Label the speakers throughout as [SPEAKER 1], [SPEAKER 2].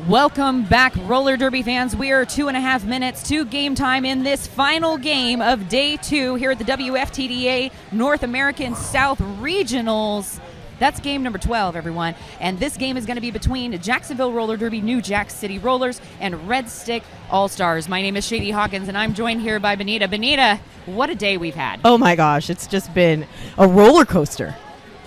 [SPEAKER 1] Welcome back, roller derby fans. We are 2.5 minutes to game time in this final game of day 2 here at the WFTDA North American South Regionals. That's game number 12, everyone. And this game is going to be between Jacksonville Roller Derby, new Jax City Rollers, and Red Stick All-Stars. My name is Shady Hawkins, and I'm joined here by Benita. Benita, what a day we've had.
[SPEAKER 2] Oh my gosh, it's just been a roller coaster.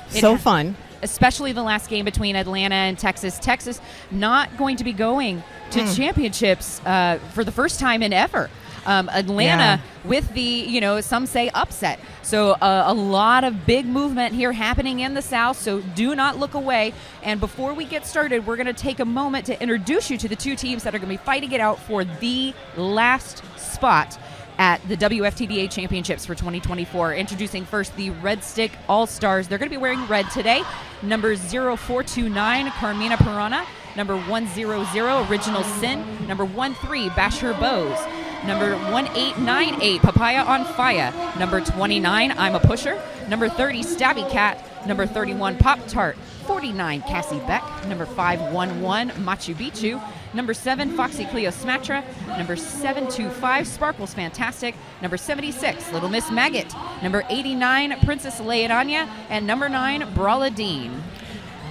[SPEAKER 2] So fun.
[SPEAKER 1] Especially the last game between Atlanta and Texas. Texas not going to be going to championships for the first time in ever. Atlanta with the, some say upset. So a lot of big movement here happening in the South, so do not look away. And before we get started, we're going to take a moment to introduce you to the two teams that are going to be fighting it out for the last spot at the WFTDA Championships for 2024. Introducing first the Red Stick All-Stars. They're going to be wearing red today. Number 0429, Carmina Pirana. Number 100, Original Sin. Number 13, Basher Bose. Number 1898, Papaya on Fire. Number 29, I'm a Pusher. Number 30, Stabby Cat. Number 31, Pop Tart. 49, Cassie Beck. Number 511, Machu Picchu. Number 7, Foxy Cleo Smatra. Number 725, Sparkles Fantastic. Number 76, Little Miss Maggot. Number 89, Princess Leirania. And number 9, Brawla Dean.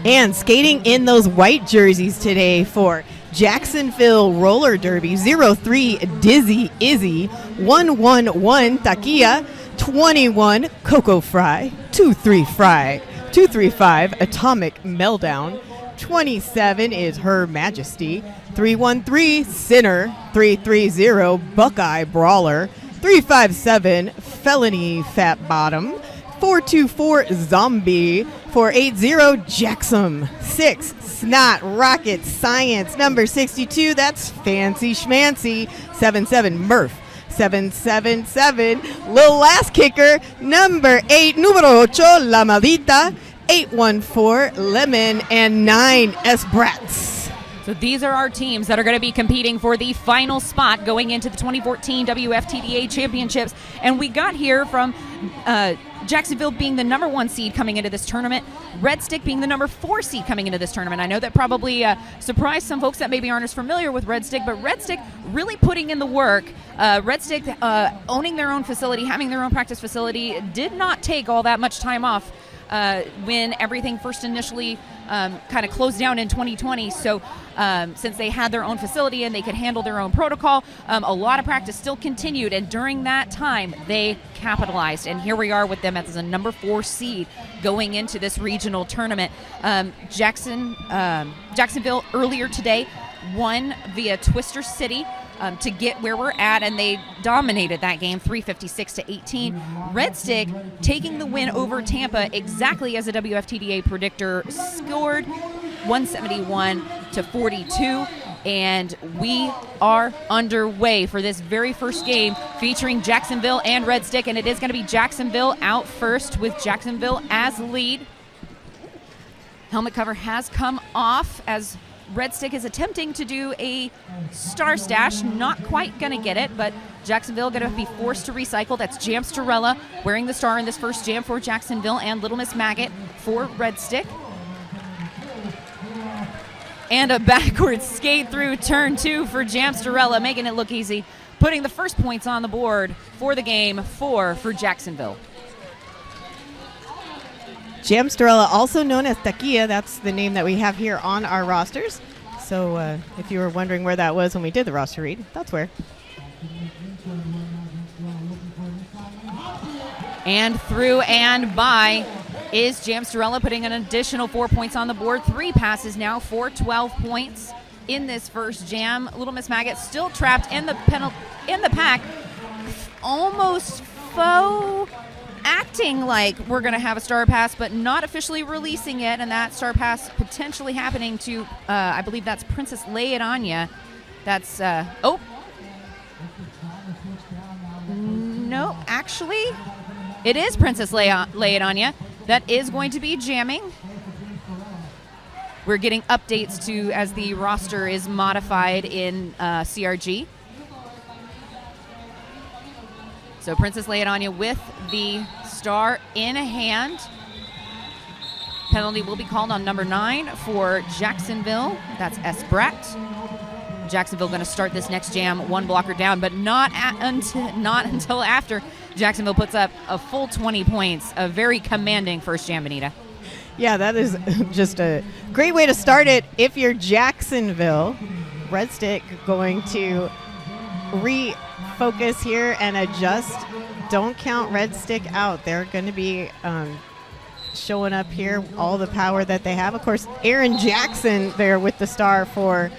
[SPEAKER 2] And skating in those white jerseys today for Jacksonville Roller Derby, 03 Dizzy Izzy, 111 Takia, 21 Coco Fry, 235 Atomic Meltdown, 27 is Her Majesty, 313 Sinner, 330 Buckeye Brawler, 357 Felony Fat Bottom, 424 Zombie, 480 Jackson, 6 Snot Rocket Science, number 62, that's Fancy Schmancy, 77 Murph, 777 Lil Last Kicker, number 8 Numero 8 La Maldita, 814 Lemon, and 9 Esbrats.
[SPEAKER 1] So these are our teams that are going to be competing for the final spot going into the 2014 WFTDA Championships. And we got here from Jacksonville being the number 1 seed coming into this tournament, Red Stick being the number 4 seed coming into this tournament. I know that probably surprised some folks that maybe aren't as familiar with Red Stick, but Red Stick really putting in the work. Red Stick owning their own facility, having their own practice facility, did not take all that much time off when everything first initially kind of closed down in 2020. So since they had their own facility and they could handle their own protocol, a lot of practice still continued. And during that time, they capitalized. And here we are with them as a number 4 seed going into this regional tournament. Jacksonville earlier today won via Twister City to get where we're at, and they dominated that game 356-18. Red Stick taking the win over Tampa exactly as a WFTDA predictor scored, 171-42. And we are underway for this very first game featuring Jacksonville and Red Stick, and it is going to be Jacksonville out first with Jacksonville as lead. Helmet cover has come off as Red Stick is attempting to do a star stash, not quite going to get it, but Jacksonville going to be forced to recycle. That's Jamsterella wearing the star in this first jam for Jacksonville, and Little Miss Maggot for Red Stick. And a backwards skate through turn 2 for Jamsterella, making it look easy, putting the first points on the board for the game for Jacksonville.
[SPEAKER 2] Jamsterella, also known as Takia, that's the name that we have here on our rosters. So if you were wondering where that was when we did the roster read, that's where.
[SPEAKER 1] And through and by is Jamsterella, putting an additional 4 points on the board. 3 passes now for 12 points in this first jam. Little Miss Maggot still trapped in the pack, almost faux acting like we're going to have a star pass, but not officially releasing it, and that star pass potentially happening to, I believe that's Princess Leirania. That's, no, actually, it is Princess Leirania that is going to be jamming. We're getting updates to as the roster is modified in CRG. So Princess Leirania with the star in hand. Penalty will be called on number 9 for Jacksonville. That's S. Bratt. Jacksonville going to start this next jam one blocker down, but not until after Jacksonville puts up a full 20 points. A very commanding first jam, Benita.
[SPEAKER 2] Yeah, that is just a great way to start it. If you're Jacksonville, Red Stick going to refocus here and adjust. Don't count Red Stick out. They're going to be showing up here, all the power that they have. Of course, Aaron Jackson there with the star for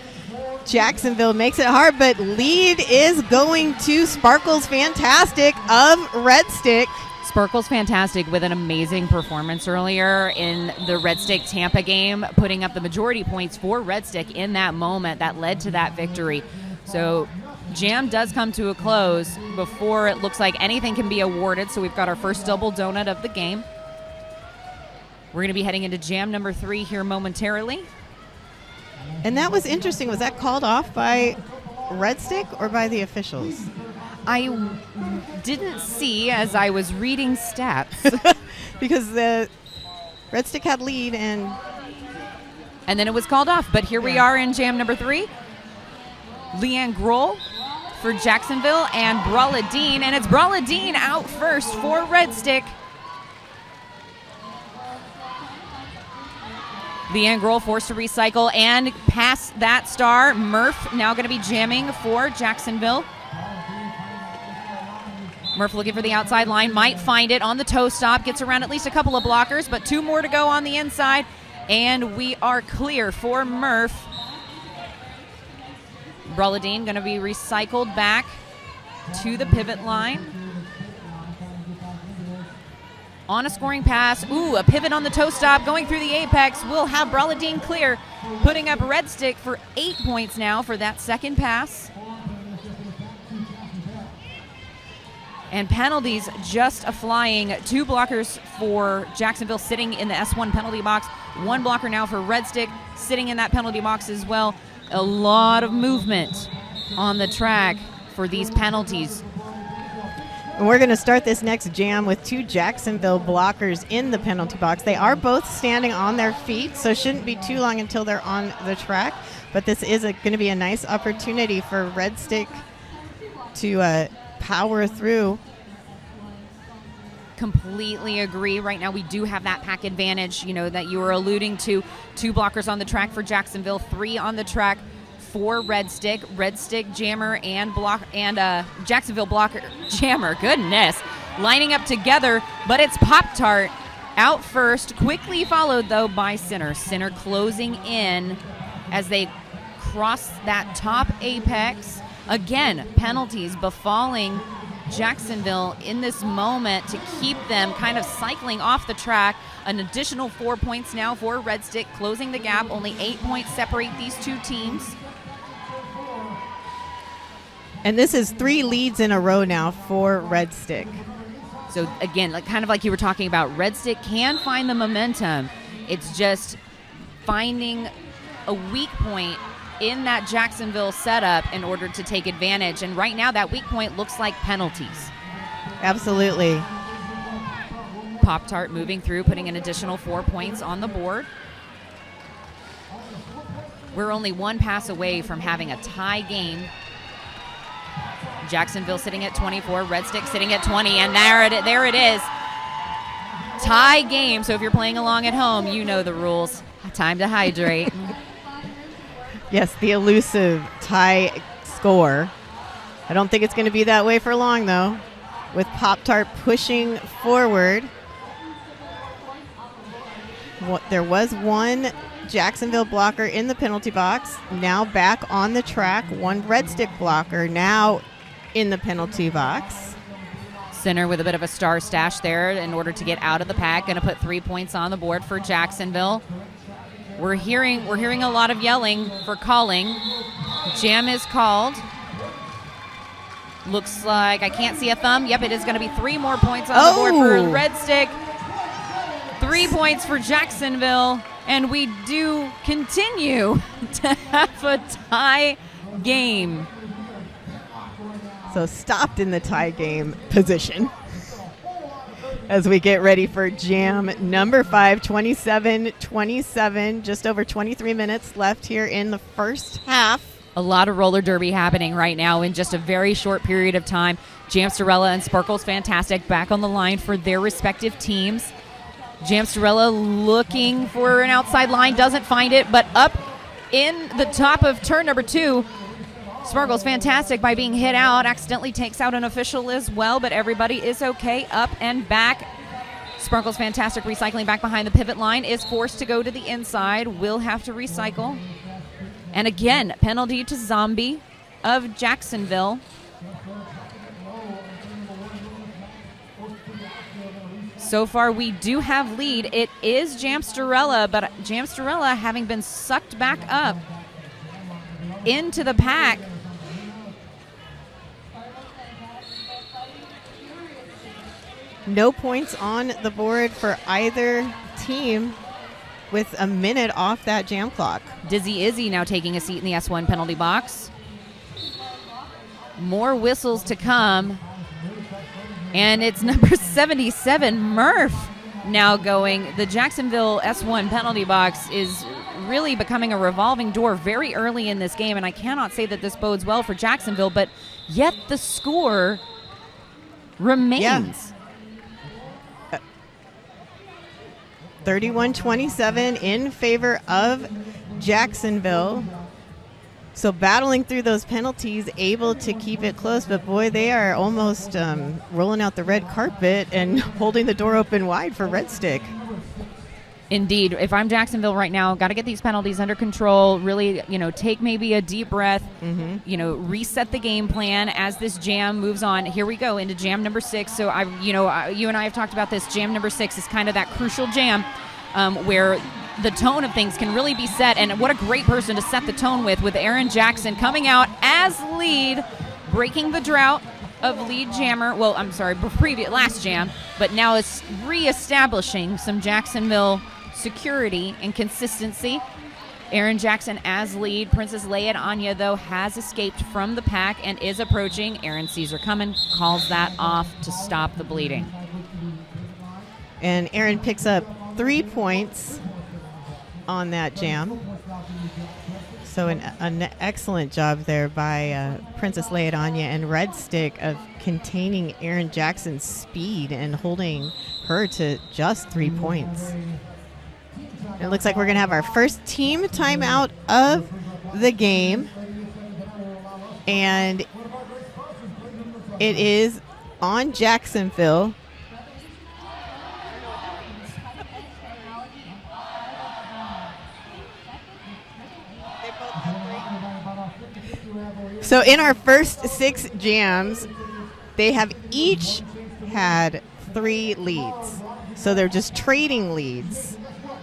[SPEAKER 2] Jacksonville makes it hard, but lead is going to Sparkles Fantastic of Red Stick.
[SPEAKER 1] Sparkles Fantastic with an amazing performance earlier in the Red Stick Tampa game, putting up the majority points for Red Stick in that moment that led to that victory. So jam does come to a close before it looks like anything can be awarded. So we've got our first double donut of the game. We're going to be heading into jam number 3 here momentarily.
[SPEAKER 2] And that was interesting. Was that called off by Red Stick or by the officials?
[SPEAKER 1] I didn't see as I was reading stats.
[SPEAKER 2] Because the Red Stick had lead and
[SPEAKER 1] then it was called off. But here we are in jam number 3. Leanne Grohl for Jacksonville and Brawla Dean. And it's Brawla Dean out first for Red Stick. Leanne Grohl forced to recycle and pass that star. Murph now going to be jamming for Jacksonville. Murph looking for the outside line, might find it on the toe stop, gets around at least a couple of blockers, but 2 more to go on the inside, and we are clear for Murph. Brawla Dean going to be recycled back to the pivot line. On a scoring pass. Ooh, a pivot on the toe stop going through the apex. We'll have Brawla Dean clear, putting up Red Stick for 8 points now for that second pass. And penalties just a flying. 2 blockers for Jacksonville sitting in the S1 penalty box. 1 blocker now for Red Stick sitting in that penalty box as well. A lot of movement on the track for these penalties.
[SPEAKER 2] And we're going to start this next jam with 2 Jacksonville blockers in the penalty box. They are both standing on their feet, so shouldn't be too long until they're on the track. But this is going to be a nice opportunity for Red Stick to power through.
[SPEAKER 1] Completely agree. Right now we do have that pack advantage, that you were alluding to. 2 blockers on the track for Jacksonville, 3 on the track for Red Stick jammer and Jacksonville blocker jammer. Goodness, lining up together, but it's Pop-Tart out first, quickly followed though by Sinner. Sinner closing in as they cross that top apex. Again, penalties befalling Jacksonville in this moment to keep them kind of cycling off the track. An additional 4 points now for Red Stick, closing the gap. Only 8 points separate these 2 teams.
[SPEAKER 2] And this is 3 leads in a row now for Red Stick.
[SPEAKER 1] So again, kind of like you were talking about, Red Stick can find the momentum. It's just finding a weak point in that Jacksonville setup in order to take advantage. And right now that weak point looks like penalties.
[SPEAKER 2] Absolutely.
[SPEAKER 1] Pop-Tart moving through, putting an additional 4 points on the board. We're only 1 pass away from having a tie game. Jacksonville sitting at 24, Red Stick sitting at 20, and there it is. Tie game. So if you're playing along at home, you know the rules. Time to hydrate.
[SPEAKER 2] Yes, the elusive tie score. I don't think it's going to be that way for long, though, with Pop-Tart pushing forward. There was 1 Jacksonville blocker in the penalty box, now back on the track. 1 Red Stick blocker now in the penalty box.
[SPEAKER 1] Center with a bit of a star stash there in order to get out of the pack. Going to put 3 points on the board for Jacksonville. We're hearing a lot of yelling for calling. Jam is called. Looks like I can't see a thumb. Yep, it is going to be 3 more points on the board for Red Stick. 3 points for Jacksonville. And we do continue to have a tie game.
[SPEAKER 2] So stopped in the tie game position. as we get ready for jam number 5, 27-27, just over 23 minutes left here in the first half.
[SPEAKER 1] A lot of roller derby happening right now in just a very short period of time. Jamsterella and Sparkles Fantastic back on the line for their respective teams. Jamsterella looking for an outside line, doesn't find it, but up in the top of turn number 2, Sparkles Fantastic, by being hit out, accidentally takes out an official as well, but everybody is okay. Up and back. Sparkles Fantastic recycling back behind the pivot line, is forced to go to the inside, will have to recycle. And again, penalty to Zombie of Jacksonville. So far, we do have lead. It is Jamsterella, but Jamsterella, having been sucked back up into the pack,
[SPEAKER 2] no points on the board for either team with a minute off that jam clock.
[SPEAKER 1] Dizzy Izzy now taking a seat in the S1 penalty box. More whistles to come. And it's number 77, Murph, now going. The Jacksonville S1 penalty box is really becoming a revolving door very early in this game, and I cannot say that this bodes well for Jacksonville, but yet the score remains.
[SPEAKER 2] Yeah. 31-27 in favor of Jacksonville. So battling through those penalties, able to keep it close, but boy, they are almost rolling out the red carpet and holding the door open wide for Red Stick.
[SPEAKER 1] Indeed. If I'm Jacksonville right now, got to get these penalties under control, really, take maybe a deep breath, reset the game plan as this jam moves on. Here we go into jam number 6. So, you and I have talked about this. Jam number 6 is kind of that crucial jam where the tone of things can really be set, and what a great person to set the tone with Aaron Jackson coming out as lead, breaking the drought of lead jammer. Well, I'm sorry, last jam, but now is reestablishing some Jacksonville security and consistency. Aaron Jackson as lead. Princess Leia Anya, though, has escaped from the pack and is approaching. Aaron sees her coming, calls that off to stop the bleeding.
[SPEAKER 2] And Aaron picks up 3 points on that jam. So an excellent job there by Princess Leia Anya and Red Stick of containing Aaron Jackson's speed and holding her to just 3 points. It looks like we're going to have our first team timeout of the game. And it is on Jacksonville. So in our first 6 jams, they have each had 3 leads. So they're just trading leads.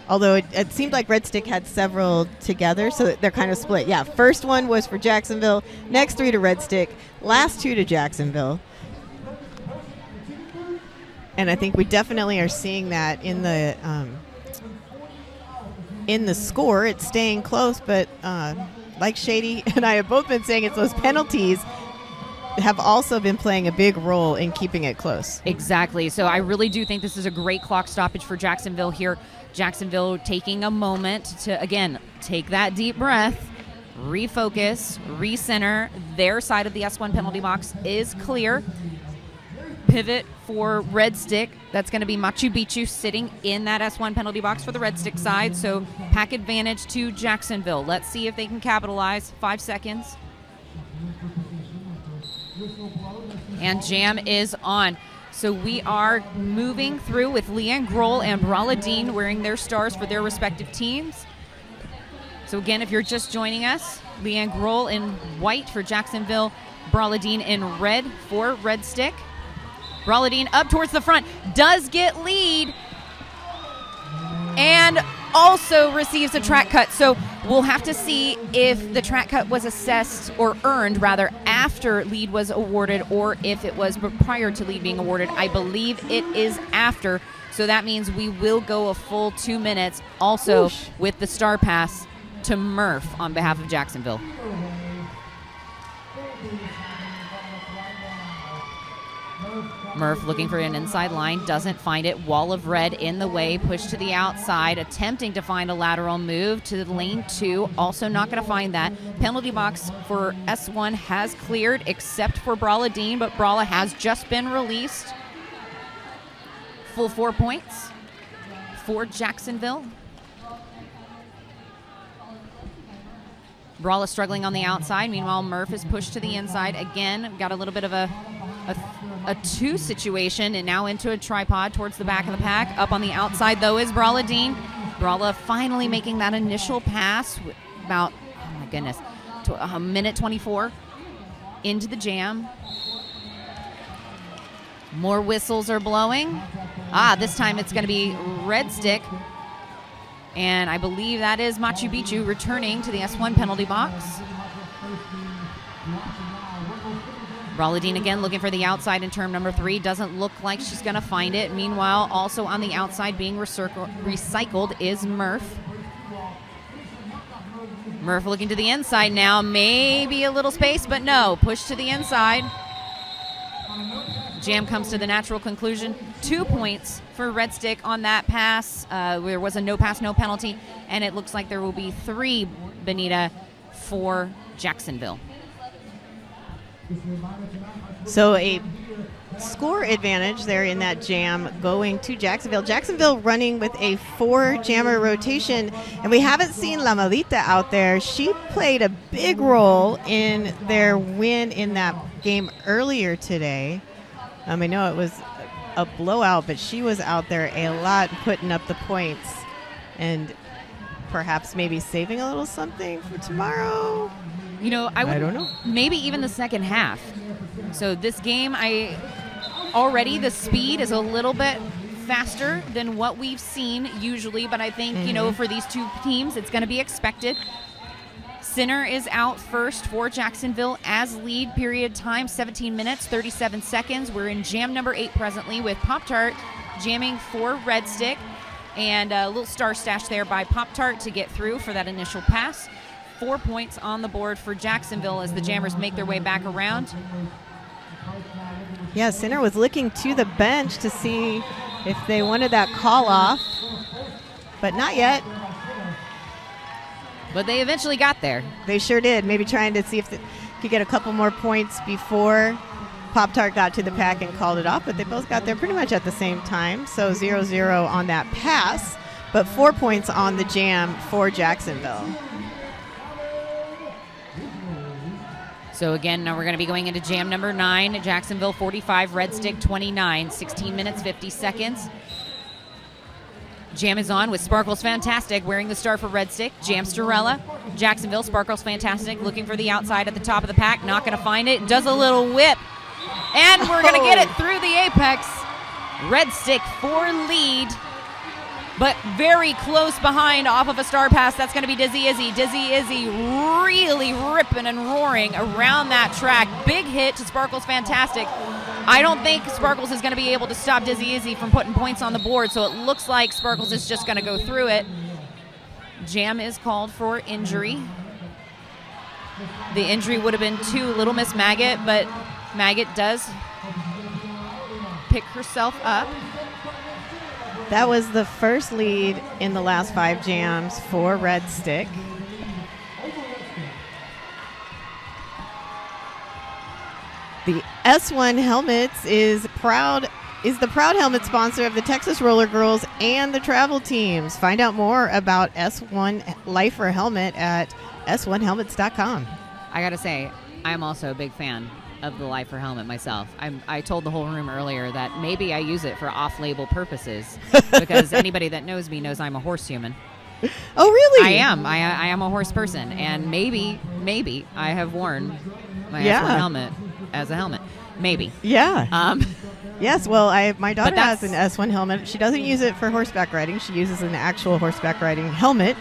[SPEAKER 2] Although it seemed like Red Stick had several together, so they're kind of split. Yeah, first one was for Jacksonville, next 3 to Red Stick, last 2 to Jacksonville. And I think we definitely are seeing that in the score. It's staying close, but like Shady and I have both been saying, it's those penalties have also been playing a big role in keeping it close.
[SPEAKER 1] Exactly. So I really do think this is a great clock stoppage for Jacksonville here. Jacksonville taking a moment to, again, take that deep breath, refocus, recenter. Their side of the S1 penalty box is clear. Pivot for Red Stick. That's going to be Machu Picchu sitting in that S1 penalty box for the Red Stick side. So pack advantage to Jacksonville. Let's see if they can capitalize. 5 seconds. And jam is on. So we are moving through with Leanne Grohl and Brala Dean wearing their stars for their respective teams. So again, if you're just joining us, Leanne Grohl in white for Jacksonville, Brala Dean in red for Red Stick. Brala Dean up towards the front, does get lead, and also receives a track cut. So we'll have to see if the track cut was assessed, or earned rather, after lead was awarded, or if it was prior to lead being awarded. I believe it is after. So that means we will go a full 2 minutes also Whoosh. With the star pass to Murph on behalf of Jacksonville. Murph looking for an inside line, doesn't find it. Wall of red in the way, push to the outside, attempting to find a lateral move to lane 2. Also not going to find that. Penalty box for S1 has cleared, except for Brala Dean, but Brala has just been released. Full 4 points for Jacksonville. Brala struggling on the outside. Meanwhile, Murph is pushed to the inside. Again, got a little bit of a 2 situation, and now into a tripod towards the back of the pack. Up on the outside, though, is Brala Dean. Brala finally making that initial pass about, oh my goodness, a minute 24 into the jam. More whistles are blowing. This time it's going to be red stick. And I believe that is Machu Picchu returning to the S1 penalty box. Brala Dean again looking for the outside in turn number 3. Doesn't look like she's going to find it. Meanwhile, also on the outside being recycled is Murph. Murph looking to the inside now. Maybe a little space, but no. Push to the inside. Jam comes to the natural conclusion. 2 points for Red Stick on that pass. There was a no pass, no penalty, and it looks like there will be 3, Benita, for Jacksonville.
[SPEAKER 2] So a score advantage there in that jam going to Jacksonville. Jacksonville running with a 4-jammer rotation, and we haven't seen La Malita out there. She played a big role in their win in that game earlier today. I know it was a blowout, but she was out there a lot putting up the points and perhaps maybe saving a little something for tomorrow.
[SPEAKER 1] I
[SPEAKER 2] don't know.
[SPEAKER 1] Maybe even the second half. So this game, already the speed is a little bit faster than what we've seen usually, but I think, for these 2 teams, it's going to be expected. Sinner is out first for Jacksonville as lead. Period time 17 minutes 37 seconds. We're in jam number 8 presently with Pop-Tart jamming for Red Stick, and a little star stash there by Pop-Tart to get through for that initial pass. 4 points on the board for Jacksonville as the Jammers make their way back around.
[SPEAKER 2] Yeah, Sinner was looking to the bench to see if they wanted that call off, but not yet.
[SPEAKER 1] But they eventually got there.
[SPEAKER 2] They sure did. Maybe trying to see if they could get a couple more points before Pop-Tart got to the pack and called it off, but they both got there pretty much at the same time. So 0-0 on that pass, but 4 points on the jam for Jacksonville.
[SPEAKER 1] So again, now we're going to be going into jam number 9. Jacksonville 45, Red Stick 29, 16 minutes 50 seconds. Jam is on with Sparkles Fantastic wearing the star for Red Stick. Jam Starella. Jacksonville, Sparkles Fantastic looking for the outside at the top of the pack. Not going to find it. Does a little whip. And we're going to get it through the apex. Red Stick for lead. But very close behind off of a star pass. That's going to be Dizzy Izzy. Dizzy Izzy really ripping and roaring around that track. Big hit to Sparkles Fantastic. I don't think Sparkles is going to be able to stop Dizzy Izzy from putting points on the board, so it looks like Sparkles is just going to go through it. Jam is called for injury. The injury would have been to Little Miss Maggot, but Maggot does pick herself up.
[SPEAKER 2] That was the first lead in the last 5 jams for Red Stick. The S1 Helmets is the proud helmet sponsor of the Texas Roller Girls and the travel teams. Find out more about S1 Lifer Helmet at s1helmets.com.
[SPEAKER 1] I gotta say, I'm also a big fan of the Lifer helmet myself. I told the whole room earlier that maybe I use it for off-label purposes because anybody that knows me knows I'm a horse human.
[SPEAKER 2] Oh, really?
[SPEAKER 1] I am. I am a horse person, and maybe I have worn my S1 helmet as a helmet. Maybe.
[SPEAKER 2] Yeah. Yes. Well, my daughter has an S1 helmet. She doesn't use it for horseback riding. She uses an actual horseback riding helmet.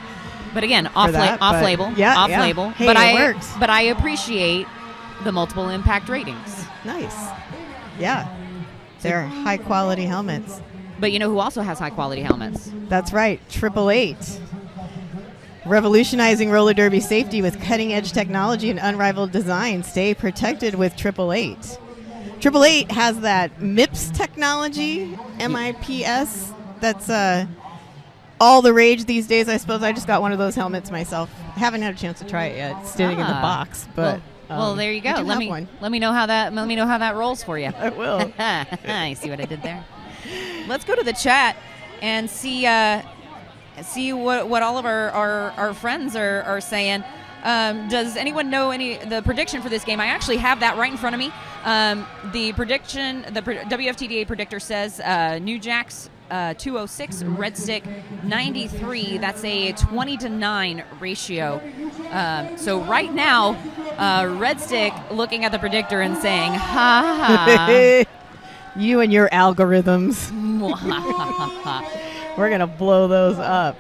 [SPEAKER 1] But again, off-label.
[SPEAKER 2] Yeah.
[SPEAKER 1] Off-label.
[SPEAKER 2] Hey,
[SPEAKER 1] but
[SPEAKER 2] it works.
[SPEAKER 1] But I appreciate the multiple impact ratings.
[SPEAKER 2] Nice. Yeah. They're high-quality helmets.
[SPEAKER 1] But you know who also has high-quality helmets?
[SPEAKER 2] That's right. 888. Revolutionizing roller derby safety with cutting-edge technology and unrivaled design. Stay protected with 888. Triple Eight has that MIPS technology, MIPS. That's all the rage these days, I suppose. I just got one of those helmets myself. I haven't had a chance to try it yet. It's sitting in the box, but
[SPEAKER 1] well, there you go. Let me know how that rolls for you.
[SPEAKER 2] I will.
[SPEAKER 1] I see what I did there. Let's go to the chat and see what all of our friends are saying. Does anyone know the prediction for this game? I actually have that right in front of me. The prediction, WFTDA predictor says New Jax 206, Red Stick 93. That's a 20-9 ratio. So right now, Red Stick looking at the predictor and saying, "Ha ha."
[SPEAKER 2] You and your algorithms. We're going to blow those up.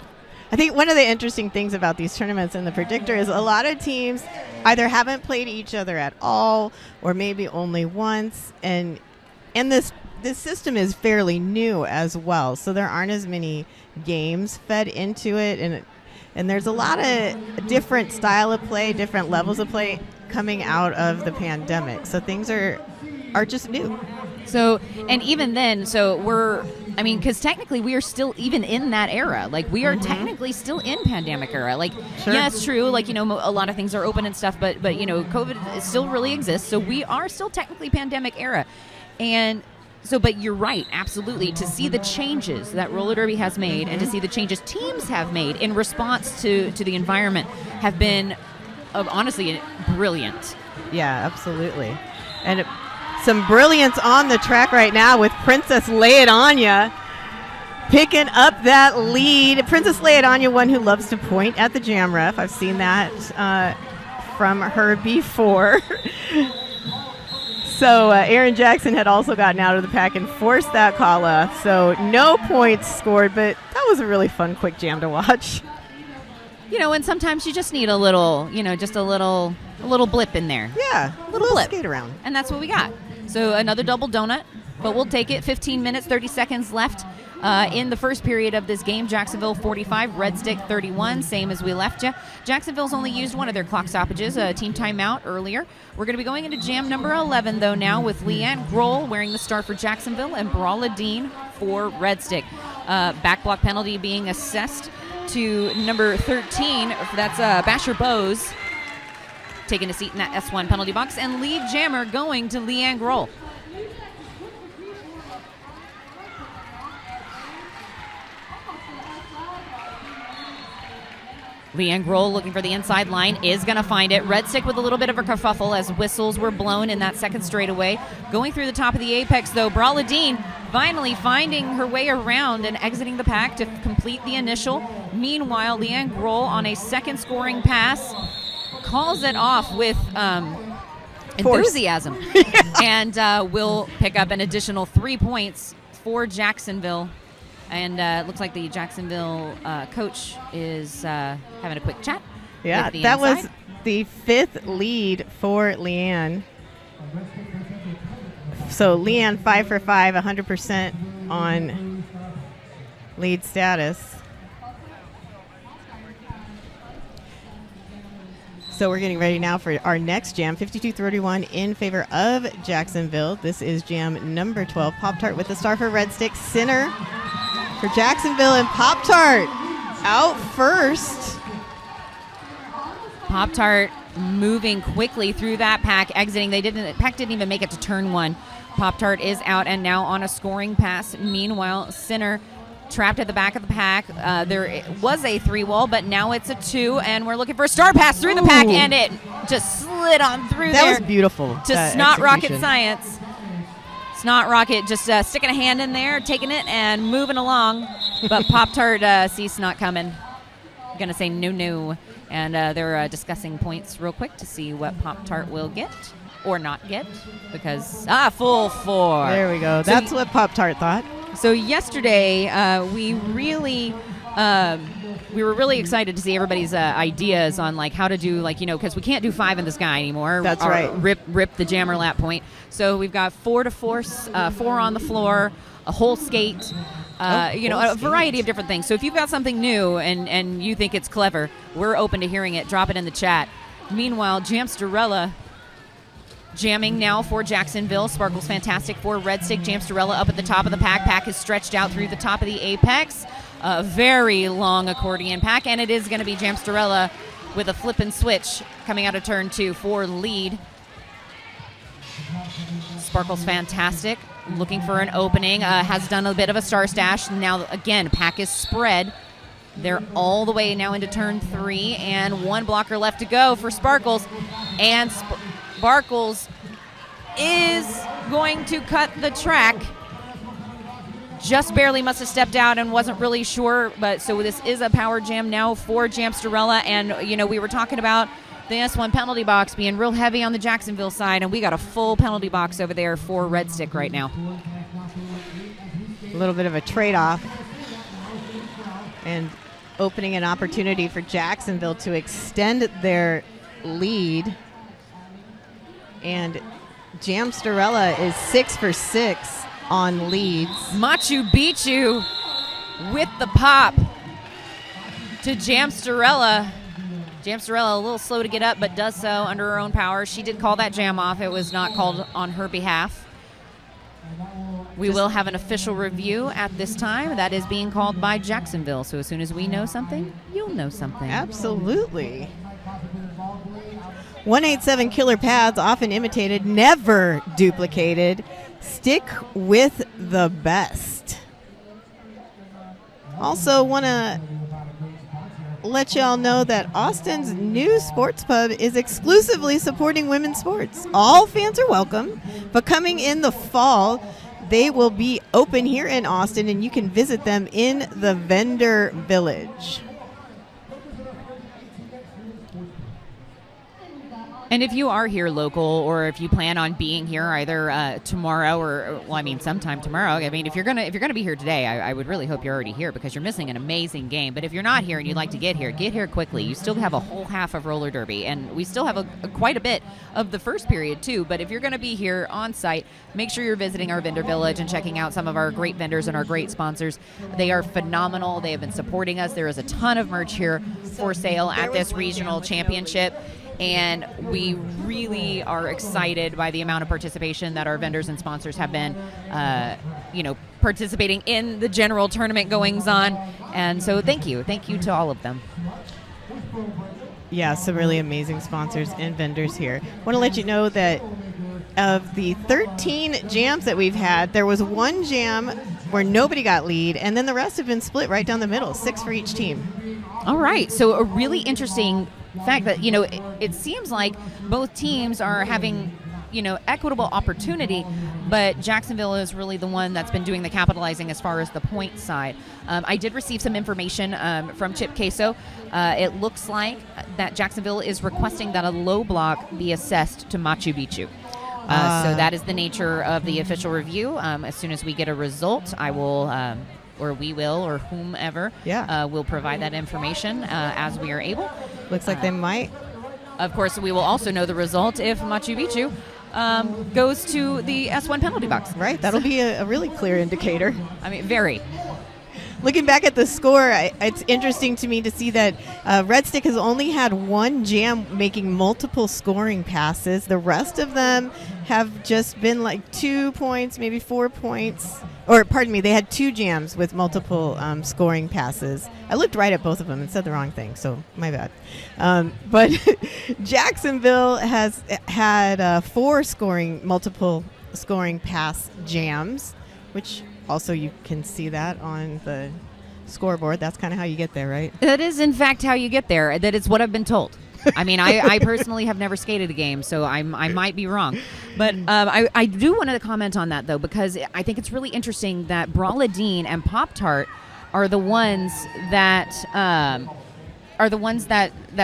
[SPEAKER 2] I think one of the interesting things about these tournaments and the predictor is a lot of teams either haven't played each other at all or maybe only once. And this system is fairly new as well. So there aren't as many games fed into it. And there's a lot of different style of play, different levels of play coming out of the pandemic. So things are just new.
[SPEAKER 1] So, and even then, because technically we are still even in that era. Like, we are technically still in pandemic era. Like,
[SPEAKER 2] sure.
[SPEAKER 1] Yeah, it's true. Like, a lot of things are open and stuff, but COVID still really exists. So we are still technically pandemic era. And so, but you're right, absolutely. To see the changes that roller derby has made and to see the changes teams have made in response to the environment have been, honestly, brilliant.
[SPEAKER 2] Yeah, absolutely. And some brilliance on the track right now with Princess Lay It On Ya picking up that lead. Princess Lay It On Ya, one who loves to point at the jam ref. I've seen that from her before. So Aaron Jackson had also gotten out of the pack and forced that call off. So no points scored, but that was a really fun, quick jam to watch.
[SPEAKER 1] And sometimes you just need a little, just a little blip in there.
[SPEAKER 2] Yeah, a little
[SPEAKER 1] blip.
[SPEAKER 2] Skate around.
[SPEAKER 1] And that's what we got. So another double donut, but we'll take it. 15 minutes, 30 seconds left in the first period of this game. Jacksonville 45, Red Stick 31, same as we left you. Jacksonville's only used one of their clock stoppages, a team timeout earlier. We're going to be going into jam number 11, though, now with Leanne Grohl wearing the star for Jacksonville and Brawla Dean for Red Stick. Back block penalty being assessed to number 13. That's Basher Bowes taking a seat in that S1 penalty box, and lead jammer going to Leanne Grohl. Leanne Grohl looking for the inside line, is going to find it. Red Stick with a little bit of a kerfuffle as whistles were blown in that second straightaway. Going through the top of the apex, though, Brawla Dean finally finding her way around and exiting the pack to complete the initial. Meanwhile, Leanne Grohl on a second scoring pass calls it off with enthusiasm and will pick up an additional 3 points for Jacksonville. And it looks like the Jacksonville coach is having a quick chat.
[SPEAKER 2] Yeah, that was the 5th lead for Leanne. So Leanne 5 for 5, 100% on lead status. So we're getting ready now for our next jam, 52-31 in favor of Jacksonville. This is jam number 12. Pop-Tart with the star for Red Stick. Center for Jacksonville, and Pop-Tart out first.
[SPEAKER 1] Pop-Tart moving quickly through that pack, exiting. Pack didn't even make it to turn one. Pop-Tart is out and now on a scoring pass. Meanwhile, Center trapped at the back of the pack. There was a 3-wall, but now it's a 2, and we're looking for a star pass through the pack, and it just slid on through there.
[SPEAKER 2] That was beautiful.
[SPEAKER 1] To Snot Rocket Science. Snot Rocket just sticking a hand in there, taking it, and moving along. But Pop-Tart sees Snot coming. Going to say no. And they're discussing points real quick to see what Pop-Tart will get or not get. Because, full 4.
[SPEAKER 2] There we go. That's what Pop-Tart thought.
[SPEAKER 1] So yesterday, we were really excited to see everybody's ideas on like how to do because we can't do 5 in the sky anymore.
[SPEAKER 2] That's right.
[SPEAKER 1] Rip the jammer lap point. So we've got 4 to force, 4 on the floor, a whole skate, a variety of different things. So if you've got something new and you think it's clever, we're open to hearing it. Drop it in the chat. Meanwhile, Jamsterella Jamming now for Jacksonville. Sparkle's fantastic for Red Stick. Jamsterella up at the top of the pack. Pack is stretched out through the top of the apex. A very long accordion pack, and it is going to be Jamsterella with a flip and switch coming out of turn 2 for lead. Sparkle's fantastic. Looking for an opening. Has done a bit of a star stash. Now, again, pack is spread. They're all the way now into turn 3, and one blocker left to go for Sparkles. And Sparkles is going to cut the track. Just barely must have stepped out and wasn't really sure. But so this is a power jam now for Jamsterella. And, we were talking about the S1 penalty box being real heavy on the Jacksonville side, and we got a full penalty box over there for Red Stick right now.
[SPEAKER 2] A little bit of a trade-off and opening an opportunity for Jacksonville to extend their lead. And Jamsterella is 6 for 6 on leads.
[SPEAKER 1] Machu Picchu with the pop to Jamsterella. Jamsterella a little slow to get up, but does so under her own power. She did call that jam off. It was not called on her behalf. We will have an official review at this time. That is being called by Jacksonville. So as soon as we know something, you'll know something.
[SPEAKER 2] Absolutely. 187 killer pads, often imitated, never duplicated. Stick with the best. Also want to let y'all know that Austin's new sports pub is exclusively supporting women's sports. All fans are welcome, but coming in the fall, they will be open here in Austin, and you can visit them in the Vendor Village.
[SPEAKER 1] And if you are here local, or if you plan on being here either tomorrow or sometime tomorrow. If you're gonna be here today, I would really hope you're already here, because you're missing an amazing game. But if you're not here and you'd like to get here quickly. You still have a whole half of roller derby, and we still have quite a bit of the first period too. But if you're going to be here on site, make sure you're visiting our vendor village and checking out some of our great vendors and our great sponsors. They are phenomenal. They have been supporting us. There is a ton of merch here for sale at this regional championship. And we really are excited by the amount of participation that our vendors and sponsors have been, participating in the general tournament goings on. And so thank you to all of them.
[SPEAKER 2] Yeah, some really amazing sponsors and vendors here. I want to let you know that of the 13 jams that we've had, there was one jam where nobody got lead, and then the rest have been split right down the middle, 6 for each team.
[SPEAKER 1] All right, so a really interesting fact that, it seems like both teams are having, equitable opportunity, but Jacksonville is really the one that's been doing the capitalizing as far as the point side. I did receive some information from Chip Queso. It looks like that Jacksonville is requesting that a low block be assessed to Machu Picchu. So that is the nature of the official review. As soon as we get a result, I will... or we will, or whomever, will provide that information as we are able.
[SPEAKER 2] Looks like they might.
[SPEAKER 1] Of course, we will also know the result if Machu Picchu goes to the S1 penalty box.
[SPEAKER 2] Right, that'll be a really clear indicator.
[SPEAKER 1] Very.
[SPEAKER 2] Looking back at the score, it's interesting to me to see that Red Stick has only had one jam making multiple scoring passes. The rest of them have just been like 2 points, maybe 4 points. Or, pardon me, they had 2 jams with multiple scoring passes. I looked right at both of them and said the wrong thing, so my bad. But Jacksonville has had 4 multiple scoring pass jams, which also you can see that on the scoreboard. That's kind of how you get there, right?
[SPEAKER 1] That is, in fact, how you get there. That is what I've been told. I personally have never skated a game, so I might be wrong. But I do want to comment on that, though, because I think it's really interesting that Brawla Dean and Pop-Tart are the ones that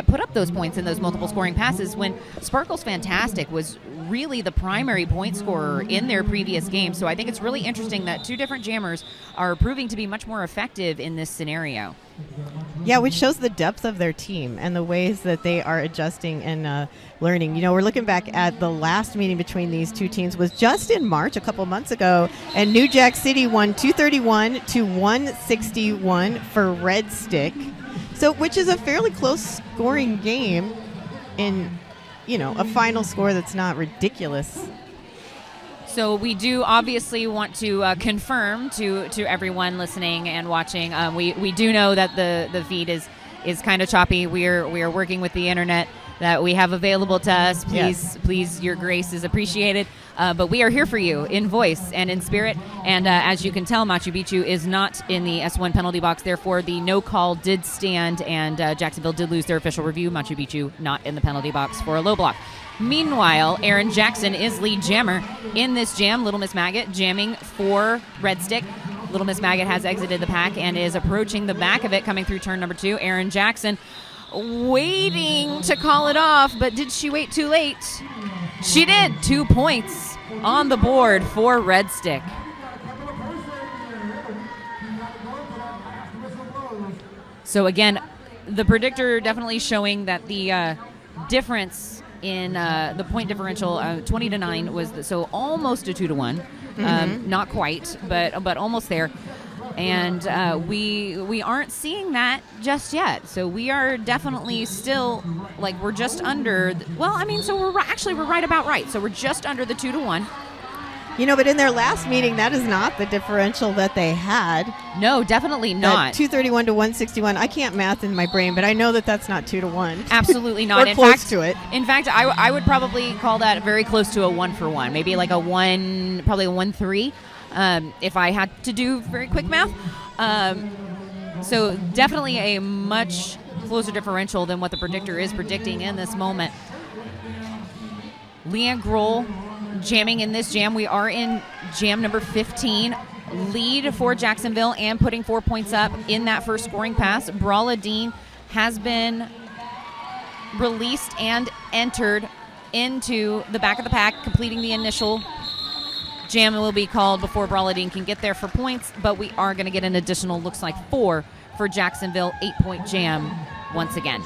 [SPEAKER 1] put up those points in those multiple scoring passes, when Sparkle's Fantastic was really the primary point scorer in their previous game. So I think it's really interesting that 2 different jammers are proving to be much more effective in this scenario.
[SPEAKER 2] Yeah, which shows the depth of their team and the ways that they are adjusting and learning. We're looking back at the last meeting between these 2 teams was just in March, a couple months ago, and New Jack City won 231 to 161 for Red Stick. So, which is a fairly close scoring game in a final score that's not ridiculous.
[SPEAKER 1] So we do obviously want to confirm to everyone listening and watching. We do know that the feed is kind of choppy. We are working with the internet that we have available to us. Please, your grace is appreciated. But we are here for you in voice and in spirit. And as you can tell, Machu Picchu is not in the S1 penalty box. Therefore, the no call did stand, and Jacksonville did lose their official review. Machu Picchu not in the penalty box for a low block. Meanwhile, Aaron Jackson is lead jammer in this jam. Little Miss Maggot jamming for Red Stick. Little Miss Maggot has exited the pack and is approaching the back of it, coming through turn number 2. Aaron Jackson waiting to call it off, but did she wait too late? She did. 2 points on the board for Red Stick. So again, the predictor definitely showing that the difference in the point differential, 20-9 was so almost a 2-1, not quite, but almost there. And we aren't seeing that just yet. So we are definitely still, we're just under. So we're right about right. So we're just under the 2-1.
[SPEAKER 2] But in their last meeting, that is not the differential that they had.
[SPEAKER 1] No, definitely not.
[SPEAKER 2] 231 to 161. I can't math in my brain, but I know that that's not 2-1.
[SPEAKER 1] Absolutely not.
[SPEAKER 2] Or close to it.
[SPEAKER 1] In fact, I would probably call that very close to a 1-for-1, maybe like probably a 1-3, if I had to do very quick math. So definitely a much closer differential than what the predictor is predicting in this moment. Leanne Grohl jamming in this jam. We are in jam number 15. Lead for Jacksonville and putting 4 points up in that first scoring pass. Brawla Dean has been released and entered into the back of the pack, completing the initial jam. Will be called before Brawla Dean can get there for points, but we are going to get an additional, looks like 4 for Jacksonville. 8-point jam once again.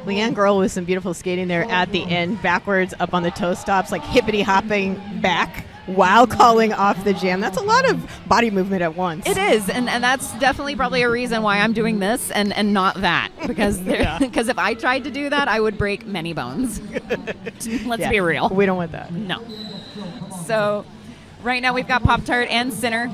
[SPEAKER 2] Leanne Grohl with some beautiful skating there at the end, backwards up on the toe stops, hippity hopping back while calling off the jam. That's a lot of body movement at once.
[SPEAKER 1] It is, and that's definitely probably a reason why I'm doing this and not that, because because if I tried to do that, I would break many bones. Let's be real.
[SPEAKER 2] We don't want that.
[SPEAKER 1] No. So right now we've got Pop-Tart and Sinner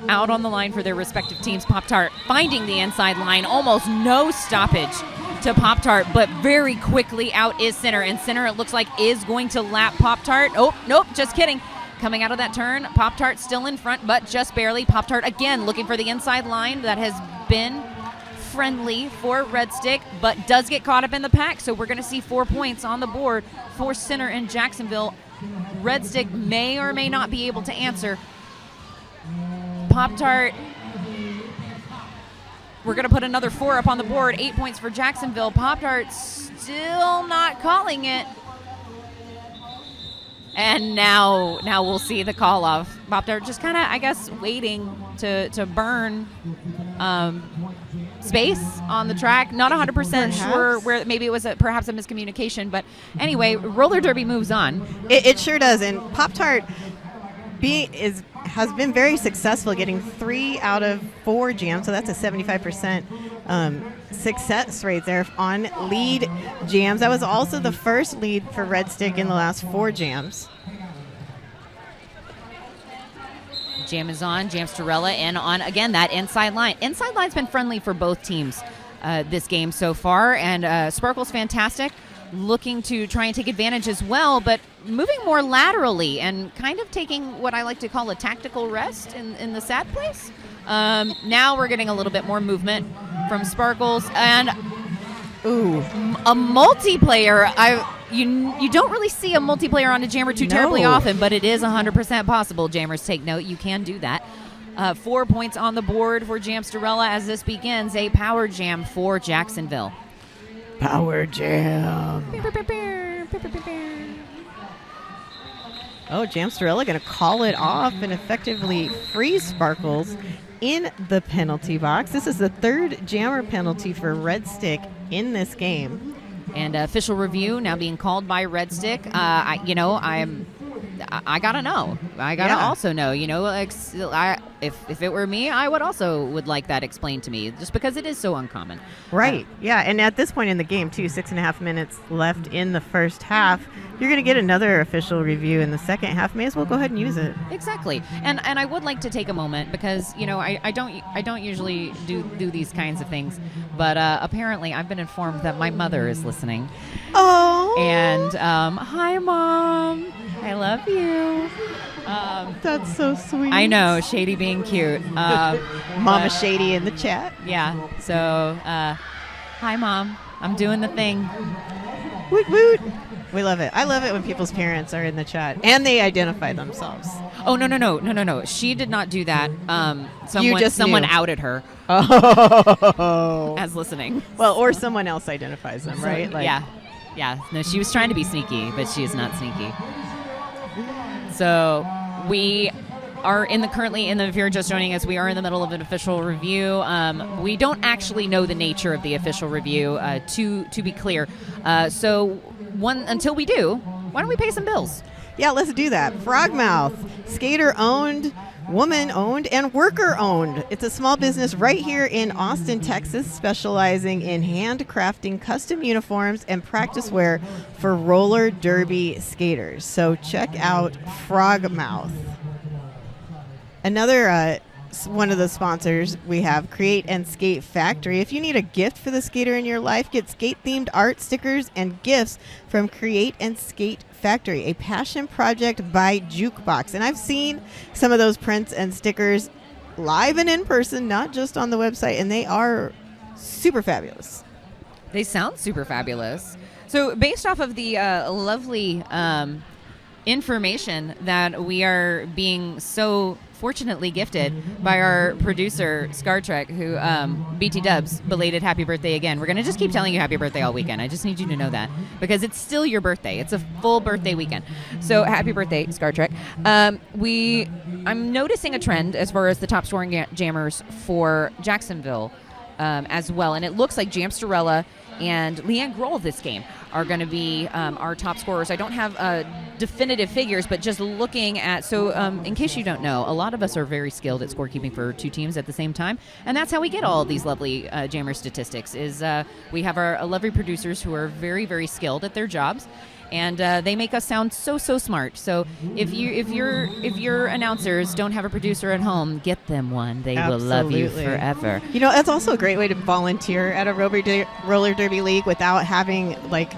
[SPEAKER 1] out on the line for their respective teams. Pop-Tart finding the inside line, almost no stoppage to Pop-Tart, but very quickly out is Sinner, and Sinner, it looks like, is going to lap Pop-Tart. Oh, nope, just kidding. Coming out of that turn, Pop-Tart still in front, but just barely. Pop-Tart again looking for the inside line. That has been friendly for Red Stick, but does get caught up in the pack, so we're going to see 4 points on the board for Sinner in Jacksonville. Red Stick may or may not be able to answer. Pop-Tart, we're going to put another 4 up on the board. 8 points for Jacksonville. Pop-Tart still not calling it. And now we'll see the call off. Pop-Tart just kind of, I guess, waiting to burn space on the track. Not 100% sure where, maybe it was perhaps a miscommunication. But anyway, roller derby moves on.
[SPEAKER 2] It sure does. And Pop-Tart has been very successful, getting 3 out of 4 jams, so that's a 75% success rate there on lead jams. That was also the first lead for Red Stick in the last 4 jams.
[SPEAKER 1] Jam is on. Jamsterella and on again that inside line. Inside line's been friendly for both teams this game so far, and Sparkle's fantastic, looking to try and take advantage as well, but moving more laterally and kind of taking what I like to call a tactical rest in the sad place. Now we're getting a little bit more movement from Sparkles, and a multiplayer. You don't really see a multiplayer on a jammer too terribly often, but it is 100% possible. Jammers, take note. You can do that. 4 points on the board for Jamsterella as this begins a power jam for Jacksonville.
[SPEAKER 2] Power jam. Oh, Jamsterella going to call it off and effectively freeze Sparkles in the penalty box. This is the 3rd jammer penalty for Red Stick in this game.
[SPEAKER 1] And official review now being called by Red Stick. I'm I gotta know. I gotta also know. You know, like if it were me, I would like that explained to me, just because it is so uncommon.
[SPEAKER 2] Right. Yeah. And at this point in the game, too, 6.5 minutes left in the first half. You're going to get another official review in the second half. May as well go ahead and use it.
[SPEAKER 1] Exactly. And I would like to take a moment because, you know, I don't usually do these kinds of things, but apparently I've been informed that my mother is listening.
[SPEAKER 2] Oh.
[SPEAKER 1] And hi, Mom. I love you.
[SPEAKER 2] That's so sweet.
[SPEAKER 1] I know, Shady being cute.
[SPEAKER 2] Mama Shady in the chat.
[SPEAKER 1] Yeah. So, hi, Mom. I'm doing the thing.
[SPEAKER 2] Woot woot. We love it. I love it when people's parents are in the chat and they identify themselves.
[SPEAKER 1] Oh, no. She did not do that. Someone
[SPEAKER 2] knew.
[SPEAKER 1] outed her
[SPEAKER 2] Oh.
[SPEAKER 1] as listening.
[SPEAKER 2] Well, or someone else identifies them, right?
[SPEAKER 1] Like, yeah. No, she was trying to be sneaky, but she is not sneaky. So we are currently in the, if you're just joining us, we are in the middle of an official review. We don't actually know the nature of the official review, to be clear. So until we do, why don't we pay some bills?
[SPEAKER 2] Yeah, let's do that. Frogmouth, skater-owned, woman-owned, and worker-owned. It's a small business right here in Austin, Texas, specializing in handcrafting custom uniforms and practice wear for roller derby skaters. So check out Frogmouth. Another one of the sponsors we have, Create and Skate Factory. If you need a gift for the skater in your life, get skate-themed art, stickers, and gifts from Create and Skate Factory, a passion project by Jukebox. And I've seen some of those prints and stickers live and in person, not just on the website, and they are super fabulous.
[SPEAKER 1] They sound super fabulous. So based off of the lovely information that we are being so fortunately gifted by our producer Scar Trek, who BT Dubs, belated happy birthday again. We're gonna just keep telling you happy birthday all weekend. I just need you to know that, because it's still your birthday. It's a full birthday weekend. So happy birthday, Scar Trek. I'm noticing a trend as far as the top scoring jammers for Jacksonville as well, and it looks like Jamsterella and Leanne Grohl this game are going to be our top scorers. I don't have definitive figures, but just looking at, in case you don't know, a lot of us are very skilled at scorekeeping for two teams at the same time, and that's how we get all these lovely jammer statistics, is we have our lovely producers who are very, very skilled at their jobs, and they make us sound so smart. So if your announcers don't have a producer at home, get them one. They will love you forever.
[SPEAKER 2] You know, that's also a great way to volunteer at a roller derby league without having, like,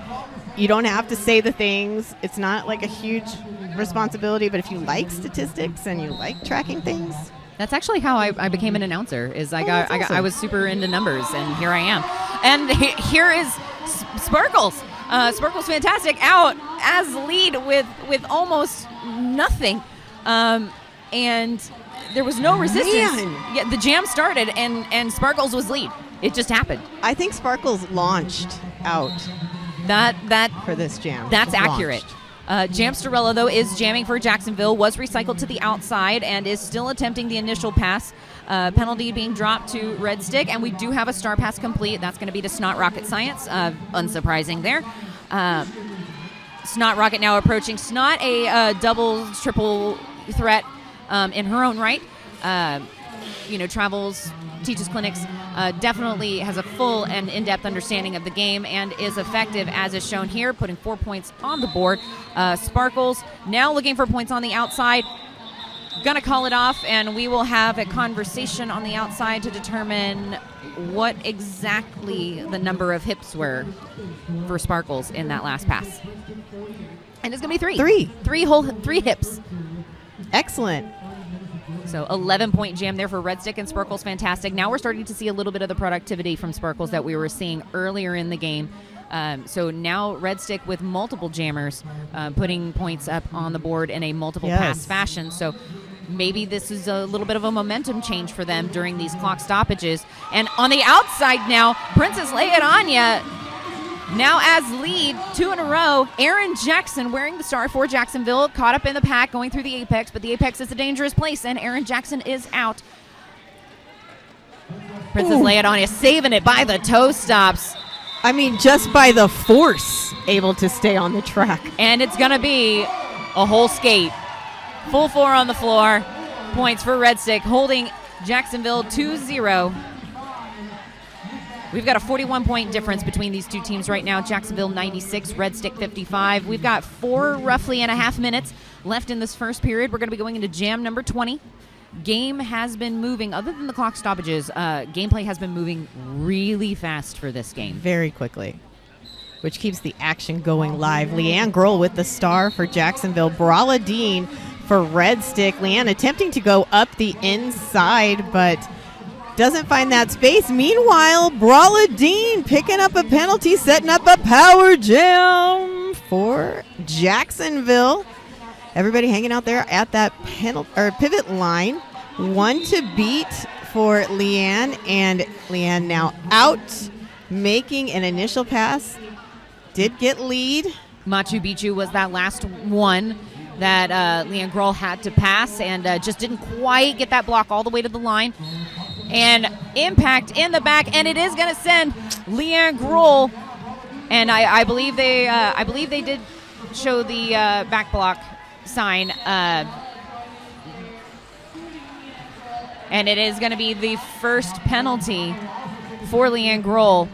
[SPEAKER 2] you don't have to say the things. It's not like a huge responsibility, but if you like statistics and you like tracking things.
[SPEAKER 1] That's actually how I became an announcer. I was super into numbers, and here I am. And here is Sparkles. Sparkles fantastic out as lead with almost nothing, and there was no resistance. Yeah, the jam started and Sparkles was lead. It just happened.
[SPEAKER 2] I think Sparkles launched out.
[SPEAKER 1] That
[SPEAKER 2] for this jam.
[SPEAKER 1] That's accurate. Jamsterella, though, is jamming for Jacksonville, was recycled to the outside and is still attempting the initial pass. Penalty being dropped to Red Stick, and we do have a star pass complete. That's going to be to Snot Rocket Science. Unsurprising there. Snot Rocket now approaching. Snot, a double, triple threat in her own right. Travels, teaches clinics, definitely has a full and in-depth understanding of the game and is effective, as is shown here, putting 4 points on the board. Sparkles now looking for points on the outside. Gonna call it off, and we will have a conversation on the outside to determine what exactly the number of hips were for Sparkles in that last pass. And it's gonna be three hips.
[SPEAKER 2] Excellent.
[SPEAKER 1] So 11-point jam there for Red Stick, and Sparkles fantastic. Now we're starting to see a little bit of the productivity from Sparkles that we were seeing earlier in the game. So now Red Stick with multiple jammers putting points up on the board in a multiple pass fashion. So maybe this is a little bit of a momentum change for them during these clock stoppages. And on the outside now, Princess Lay It On Ya now as lead 2 in a row. Aaron Jackson wearing the star for Jacksonville, caught up in the pack going through the apex, but the apex is a dangerous place, and Aaron Jackson is out. Princess Lay It On Ya saving it by the toe stops.
[SPEAKER 2] I mean, just by the force able to stay on the track.
[SPEAKER 1] And it's going to be a whole skate. Full 4 on the floor. Points for Red Stick, holding Jacksonville 2-0. We've got a 41-point difference between these two teams right now. Jacksonville 96, Red Stick 55. We've got 4.5 minutes left in this first period. We're going to be going into jam number 20. Game has been moving, other than the clock stoppages, gameplay has been moving really fast for this game.
[SPEAKER 2] Very quickly, which keeps the action going live. Leanne Grohl with the star for Jacksonville. Brawla Dean for Red Stick. Leanne attempting to go up the inside, but doesn't find that space. Meanwhile, Brawla Dean picking up a penalty, setting up a power jam for Jacksonville. Everybody hanging out there at that pivot line. 1 to beat for Leanne, and Leanne now out, making an initial pass. Did get lead.
[SPEAKER 1] Machu Picchu was that last one that Leanne Grohl had to pass, and just didn't quite get that block all the way to the line. And impact in the back, and it is going to send Leanne Grohl. And I believe they did show the back block sign, and it is going to be the first penalty for Leanne Grohl.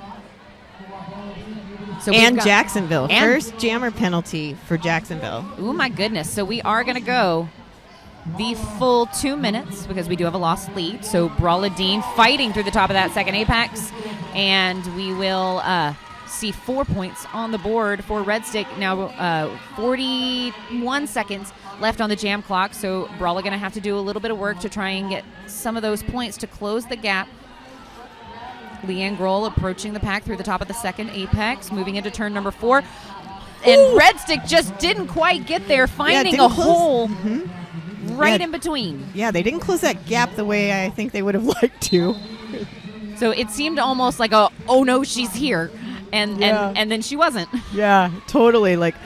[SPEAKER 1] So
[SPEAKER 2] and Jacksonville. First jammer penalty for Jacksonville.
[SPEAKER 1] Oh, my goodness. So we are going to go the full 2 minutes because we do have a lost lead. So Brawla Dean fighting through the top of that second apex, and we will see 4 points on the board for Red Stick. Now 41 seconds left on the jam clock, so Brawla going to have to do a little bit of work to try and get some of those points to close the gap. Leanne Grohl approaching the pack through the top of the second apex, moving into turn number 4. And ooh, Red Stick just didn't quite get there, finding a hole right in between.
[SPEAKER 2] Yeah, they didn't close that gap the way I think they would have liked to.
[SPEAKER 1] So it seemed almost like oh no, she's here. And then she wasn't.
[SPEAKER 2] Yeah, totally. Like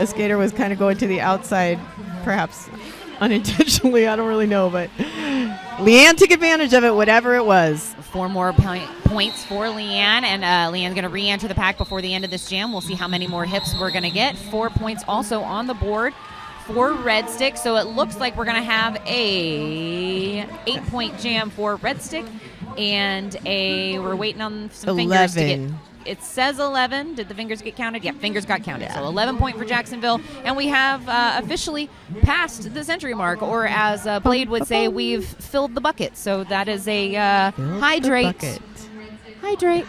[SPEAKER 2] a skater was kind of going to the outside, perhaps unintentionally. I don't really know, but Leanne took advantage of it, whatever it was.
[SPEAKER 1] 4 more points for Leanne, and Leanne's going to re-enter the pack before the end of this jam. We'll see how many more hips we're going to get. 4 points also on the board for Red Stick, so it looks like we're going to have a 8-point jam for Red Stick, and we're waiting on some
[SPEAKER 2] 11.
[SPEAKER 1] Fingers to get. It says 11. Did the fingers get counted? Yeah, fingers got counted. Yeah. So 11 point for Jacksonville. And we have officially passed the century mark, or as Blade would say, we've filled the bucket. So that is a hydrate. Hydrate.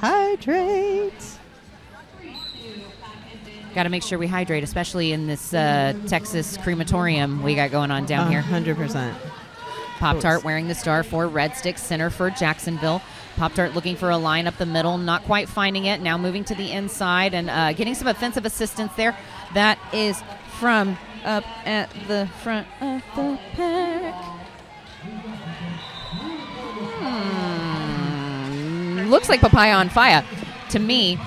[SPEAKER 1] Got to make sure we hydrate, especially in this Texas crematorium we got going on down here.
[SPEAKER 2] 100%.
[SPEAKER 1] Pop-Tart wearing the star for Red Stick, center for Jacksonville. Pop-Tart looking for a line up the middle, not quite finding it. Now moving to the inside and getting some offensive assistance there. That is from up at the front of the pack. Looks like Papaya on Fire to me.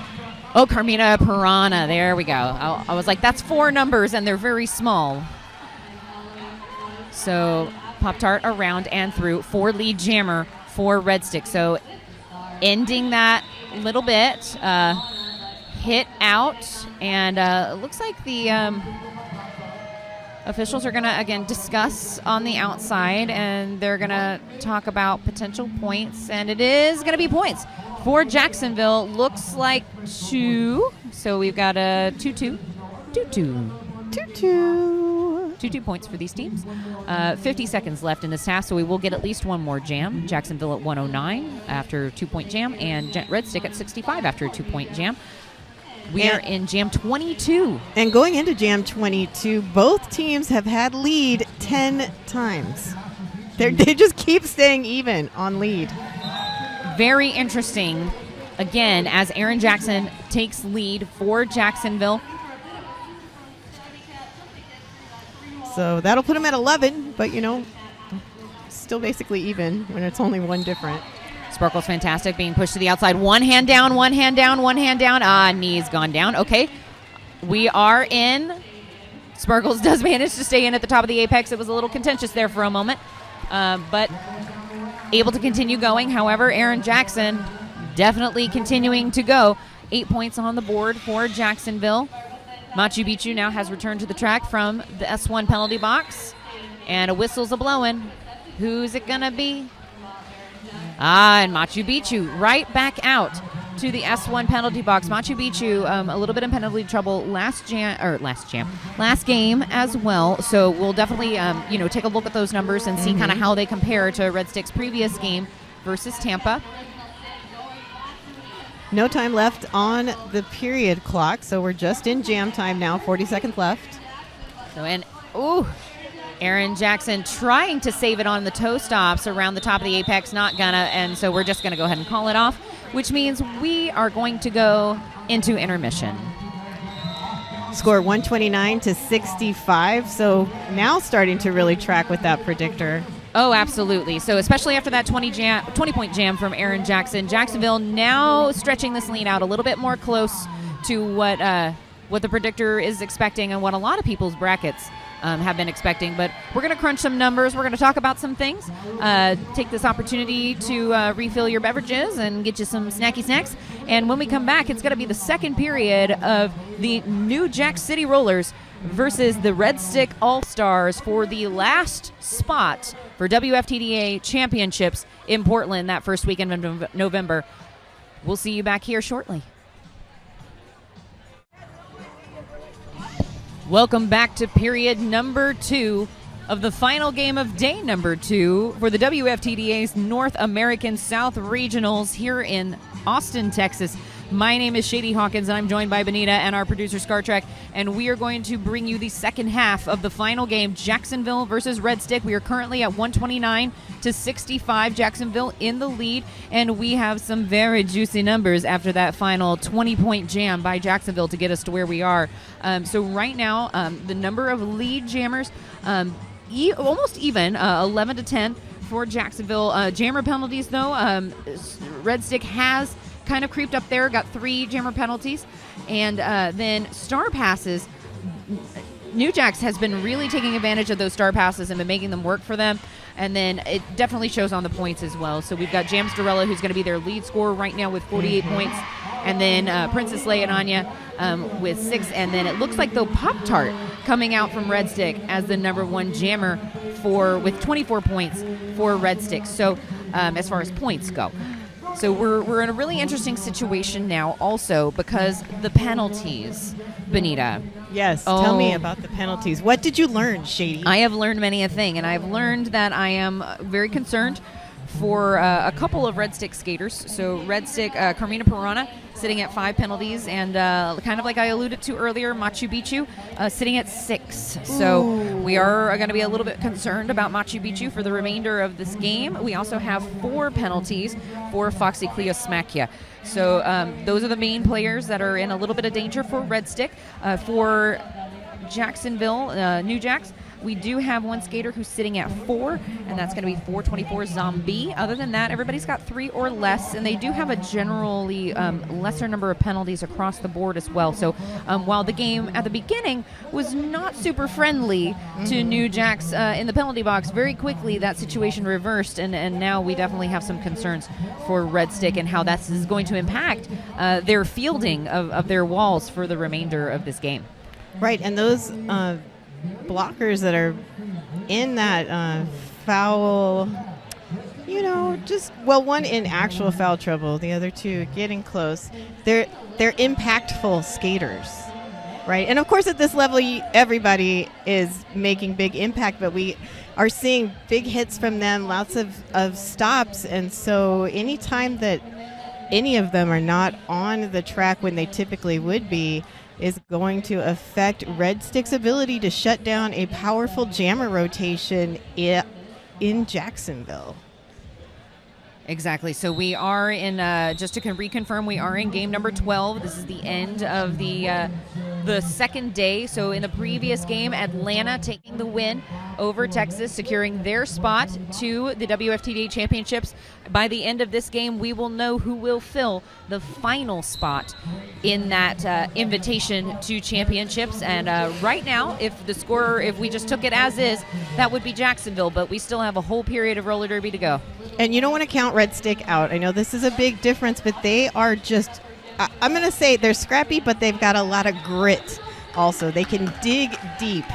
[SPEAKER 1] Oh, Carmina Piranha. There we go. I was like, that's 4 numbers, and they're very small. So Pop-Tart around and through. 4 lead jammer for Red Stick. So ending that little bit, hit out, and it looks like the officials are going to, again, discuss on the outside, and they're going to talk about potential points, and it is going to be points for Jacksonville. Looks like 2, so we've got a 2-2. 2-2 points for these teams. 50 seconds left in this half, so we will get at least 1 more jam. Jacksonville at 109 after a 2-point jam, and Red Stick at 65 after a 2-point jam. We are in jam 22.
[SPEAKER 2] And going into jam 22, both teams have had lead 10 times. They just keep staying even on lead.
[SPEAKER 1] Very interesting. Again, as Aaron Jackson takes lead for Jacksonville.
[SPEAKER 2] So that'll put him at 11, but, still basically even when it's only 1 different.
[SPEAKER 1] Sparkle's fantastic, being pushed to the outside. One hand down. Knee's gone down. Okay, we are in. Sparkles does manage to stay in at the top of the apex. It was a little contentious there for a moment, but able to continue going. However, Aaron Jackson definitely continuing to go. 8 points on the board for Jacksonville. Machu Picchu now has returned to the track from the S1 penalty box, and a whistle's a-blowing. Who's it going to be? And Machu Picchu right back out to the S1 penalty box. Machu Picchu a little bit in penalty trouble last game as well. So we'll definitely take a look at those numbers and see kind of how they compare to Red Stick's previous game versus Tampa.
[SPEAKER 2] No time left on the period clock, so we're just in jam time now. 40 seconds left.
[SPEAKER 1] Aaron Jackson trying to save it on the toe stops around the top of the apex, not gonna, and so we're just gonna go ahead and call it off, which means we are going to go into intermission.
[SPEAKER 2] Score 129-65, so now starting to really track with that predictor.
[SPEAKER 1] Oh, absolutely. So especially after that 20-point jam from Aaron Jackson, Jacksonville now stretching this lead out a little bit more close to what the predictor is expecting and what a lot of people's brackets have been expecting. But we're going to crunch some numbers. We're going to talk about some things. Take this opportunity to refill your beverages and get you some snacky snacks. And when we come back, it's going to be the second period of the new Jax City Rollers versus the Red Stick All-Stars for the last spot for WFTDA Championships in Portland that first weekend of November. We'll see you back here shortly. Welcome back to period number 2 of the final game of day number 2 for the WFTDA's North American South Regionals here in Austin, Texas. My name is Shady Hawkins, and I'm joined by Benita and our producer, Scartrek, and we are going to bring you the second half of the final game, Jacksonville versus Red Stick. We are currently at 129-65, Jacksonville in the lead, and we have some very juicy numbers after that final 20-point jam by Jacksonville to get us to where we are. So right now, the number of lead jammers, almost even, 11-10 for Jacksonville. Jammer penalties, though, Red Stick has kind of creeped up there, got 3 jammer penalties, and then star passes. New Jax has been really taking advantage of those star passes and been making them work for them, and then it definitely shows on the points as well. So we've got Jams Dorella, who's going to be their lead scorer right now with 48 points, and then Princess Leia and Anya with 6, and then it looks like, though, Pop-Tart coming out from Red Stick as the number 1 jammer with 24 points for Red Stick. So as far as points go. So we're in a really interesting situation now also because the penalties, Benita.
[SPEAKER 2] Yes, tell me about the penalties. What did you learn, Shady?
[SPEAKER 1] I have learned many a thing, and I've learned that I am very concerned for a couple of Red Stick skaters. So Red Stick, Carmina Pirana sitting at 5 penalties, and kind of like I alluded to earlier, Machu Picchu sitting at 6. So we are going to be a little bit concerned about Machu Picchu for the remainder of this game. We also have 4 penalties for Foxy Cleo Smackia. So those are the main players that are in a little bit of danger for Red Stick. For Jacksonville, New Jax, we do have 1 skater who's sitting at 4, and that's going to be 424 Zombie. Other than that, everybody's got 3 or less, and they do have a generally lesser number of penalties across the board as well. So while the game at the beginning was not super friendly to New Jax in the penalty box, very quickly that situation reversed, and now we definitely have some concerns for Red Stick and how that is going to impact their fielding of their walls for the remainder of this game.
[SPEAKER 2] Right, and those blockers that are in that foul, one in actual foul trouble, the other 2 getting close. They're impactful skaters, right? And of course, at this level, everybody is making big impact, but we are seeing big hits from them, lots of stops, and so anytime that any of them are not on the track when they typically would be, is going to affect Red Stick's ability to shut down a powerful jammer rotation in Jacksonville.
[SPEAKER 1] Exactly. So we are in, just to reconfirm, we are in game number 12. This is the end of the second day. So in the previous game, Atlanta taking the win over Texas, securing their spot to the WFTDA Championships. By the end of this game, we will know who will fill the final spot in that invitation to championships. And right now, if we just took it as is, that would be Jacksonville. But we still have a whole period of roller derby to go.
[SPEAKER 2] And you don't want to count Red Stick out. I know this is a big difference, but they are just, I'm going to say they're scrappy, but they've got a lot of grit also. They can dig deep,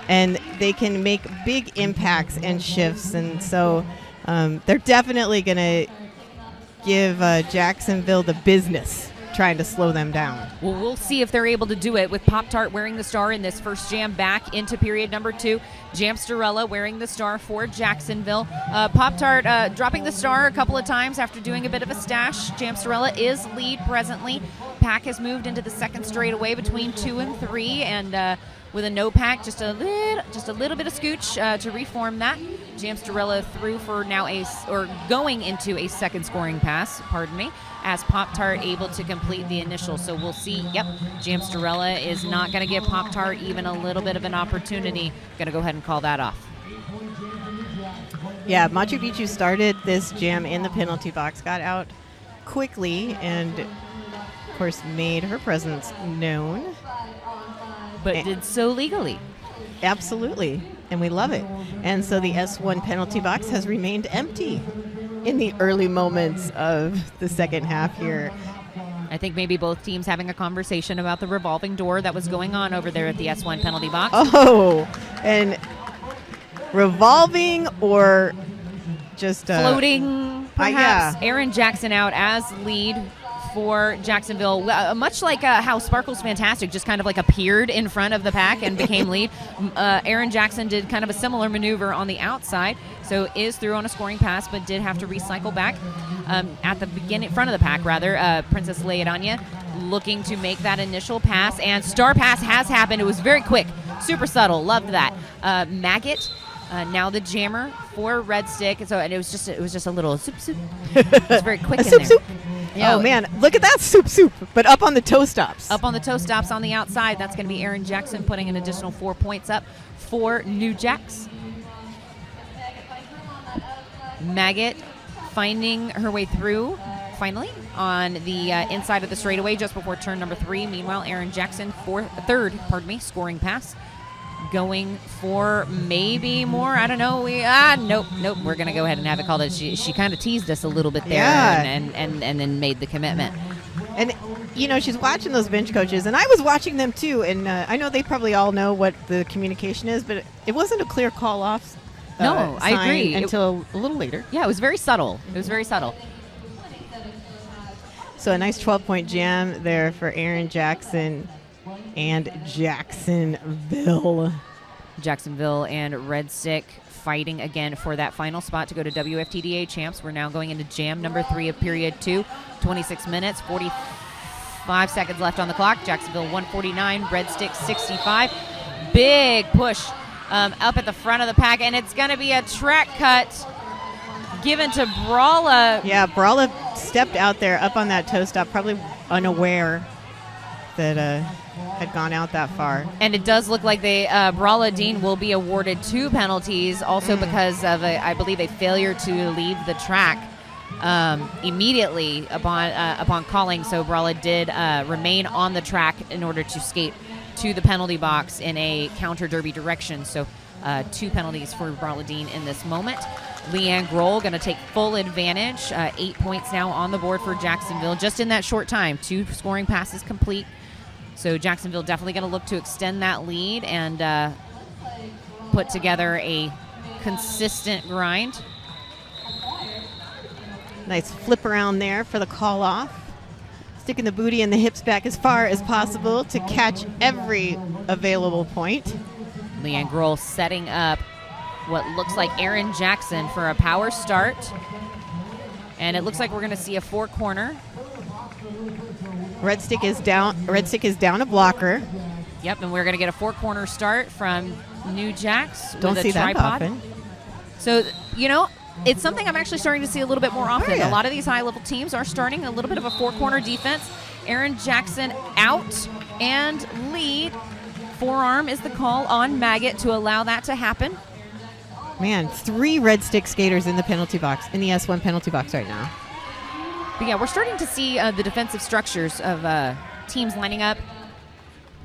[SPEAKER 2] and they can make big impacts and shifts. And so they're definitely going to give Jacksonville the business trying to slow them down.
[SPEAKER 1] Well, we'll see if they're able to do it with Pop-Tart wearing the star in this first jam back into period number 2. Jamsterella wearing the star for Jacksonville. Pop-Tart dropping the star a couple of times after doing a bit of a stash. Jamsterella is lead presently. Pack has moved into the second straightaway between 2 and 3, and with a no pack, just a little bit of scooch to reform that. Jamsterella through for now going into a second scoring pass, as Pop-Tart able to complete the initial. So we'll see. Yep, Jamsterella is not going to give Pop-Tart even a little bit of an opportunity. Going to go ahead and call that off.
[SPEAKER 2] Yeah, Machu Picchu started this jam in the penalty box, got out quickly, and of course made her presence known.
[SPEAKER 1] But did so legally.
[SPEAKER 2] Absolutely, and we love it. And so the S1 penalty box has remained empty in the early moments of the second half here.
[SPEAKER 1] I think maybe both teams having a conversation about the revolving door that was going on over there at the S1 penalty box.
[SPEAKER 2] Oh, and revolving or just
[SPEAKER 1] floating, perhaps.
[SPEAKER 2] Yeah.
[SPEAKER 1] Aaron Jackson out as lead for Jacksonville, much like how Sparkles Fantastic just kind of like appeared in front of the pack and became lead. Aaron Jackson did kind of a similar maneuver on the outside, so is through on a scoring pass, but did have to recycle back at the front of the pack rather. Princess Leidania looking to make that initial pass, and star pass has happened. It was very quick, super subtle, loved that. Maggot. Now the jammer for Red Stick, and it was just a little soup. It was very quick in there.
[SPEAKER 2] Soup. Yeah. Oh man, look at that soup, but up on the toe stops.
[SPEAKER 1] Up on the toe stops on the outside. That's going to be Aaron Jackson putting an additional 4 points up for New Jax. Maggot finding her way through finally on the inside of the straightaway just before turn number 3. Meanwhile, Aaron Jackson third scoring pass. Going for maybe more. I don't know. Nope. We're gonna go ahead and have it called it. She kind of teased us a little bit there, and then made the commitment.
[SPEAKER 2] And she's watching those bench coaches, and I was watching them too. And I know they probably all know what the communication is, but it wasn't a clear call off.
[SPEAKER 1] No, I agree.
[SPEAKER 2] Until a little later.
[SPEAKER 1] Yeah, it was very subtle.
[SPEAKER 2] So a nice 12-point jam there for Aaron Jackson and Jacksonville.
[SPEAKER 1] Jacksonville and Red Stick fighting again for that final spot to go to WFTDA champs. We're now going into jam number 3 of period 2. 26 minutes, 45 seconds left on the clock. Jacksonville 149, Red Stick 65. Big push up at the front of the pack, and it's going to be a track cut given to Brawla.
[SPEAKER 2] Yeah, Brawla stepped out there up on that toe stop, probably unaware that had gone out that far.
[SPEAKER 1] And it does look like Brawla Dean will be awarded 2 penalties, also because of, I believe, a failure to leave the track immediately upon calling. So Brawla did remain on the track in order to skate to the penalty box in a counter derby direction. So 2 penalties for Brawla Dean in this moment. Leanne Grohl going to take full advantage. 8 points now on the board for Jacksonville just in that short time. 2 scoring passes complete. So Jacksonville definitely going to look to extend that lead and put together a consistent grind.
[SPEAKER 2] Nice flip around there for the call off. Sticking the booty and the hips back as far as possible to catch every available point.
[SPEAKER 1] Leanne Grohl setting up what looks like Aaron Jackson for a power start. And it looks like we're going to see a 4-corner.
[SPEAKER 2] Red Stick is down a blocker.
[SPEAKER 1] Yep, and we're going to get a 4-corner start from New Jax
[SPEAKER 2] Don't
[SPEAKER 1] with
[SPEAKER 2] see
[SPEAKER 1] a tripod.
[SPEAKER 2] That often.
[SPEAKER 1] So, it's something I'm actually starting to see a little bit more often.
[SPEAKER 2] Oh, yeah.
[SPEAKER 1] A lot of these high-level teams are starting a little bit of a 4-corner defense. Aaron Jackson out and lead. Forearm is the call on Maggot to allow that to happen.
[SPEAKER 2] Man, 3 Red Stick skaters in the penalty box, in the S1 penalty box right now.
[SPEAKER 1] But yeah, we're starting to see the defensive structures of teams lining up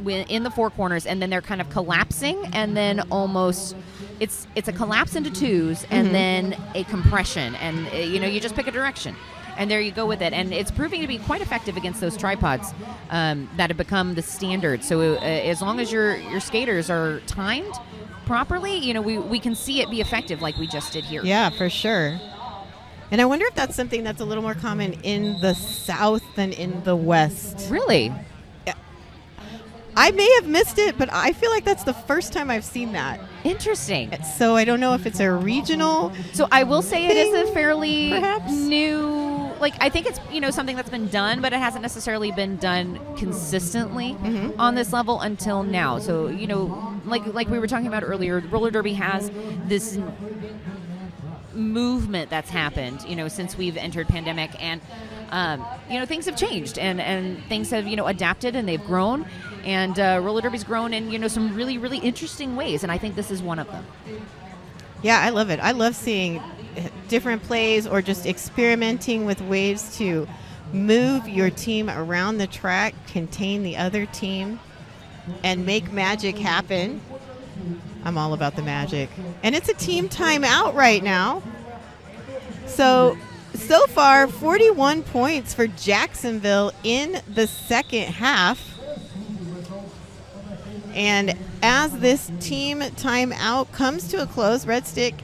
[SPEAKER 1] in the 4 corners, and then they're kind of collapsing, and then almost it's a collapse into 2s, and then a compression, and you just pick a direction. and there you go with it. And it's proving to be quite effective against those tripods that have become the standard. So as long as your skaters are timed properly, we can see it be effective like we just did here.
[SPEAKER 2] Yeah, for sure. And I wonder if that's something that's a little more common in the South than in the West.
[SPEAKER 1] Really?
[SPEAKER 2] I may have missed it, but I feel like that's the first time I've seen that.
[SPEAKER 1] Interesting.
[SPEAKER 2] So I don't know if it's a regional.
[SPEAKER 1] So I will say it is a
[SPEAKER 2] thing,
[SPEAKER 1] fairly
[SPEAKER 2] perhaps?
[SPEAKER 1] new, I think it's, something that's been done, but it hasn't necessarily been done consistently on this level until now. So, like we were talking about earlier, roller derby has this movement that's happened, since we've entered pandemic, and things have changed and things have adapted and they've grown, and roller derby's grown in some really, really interesting ways, and I think this is one of them.
[SPEAKER 2] Yeah, I love it. I love seeing different plays or just experimenting with ways to move your team around the track, contain the other team, and make magic happen. I'm all about the magic. And it's a team timeout right now. So far, 41 points for Jacksonville in the second half. And as this team timeout comes to a close, Red Stick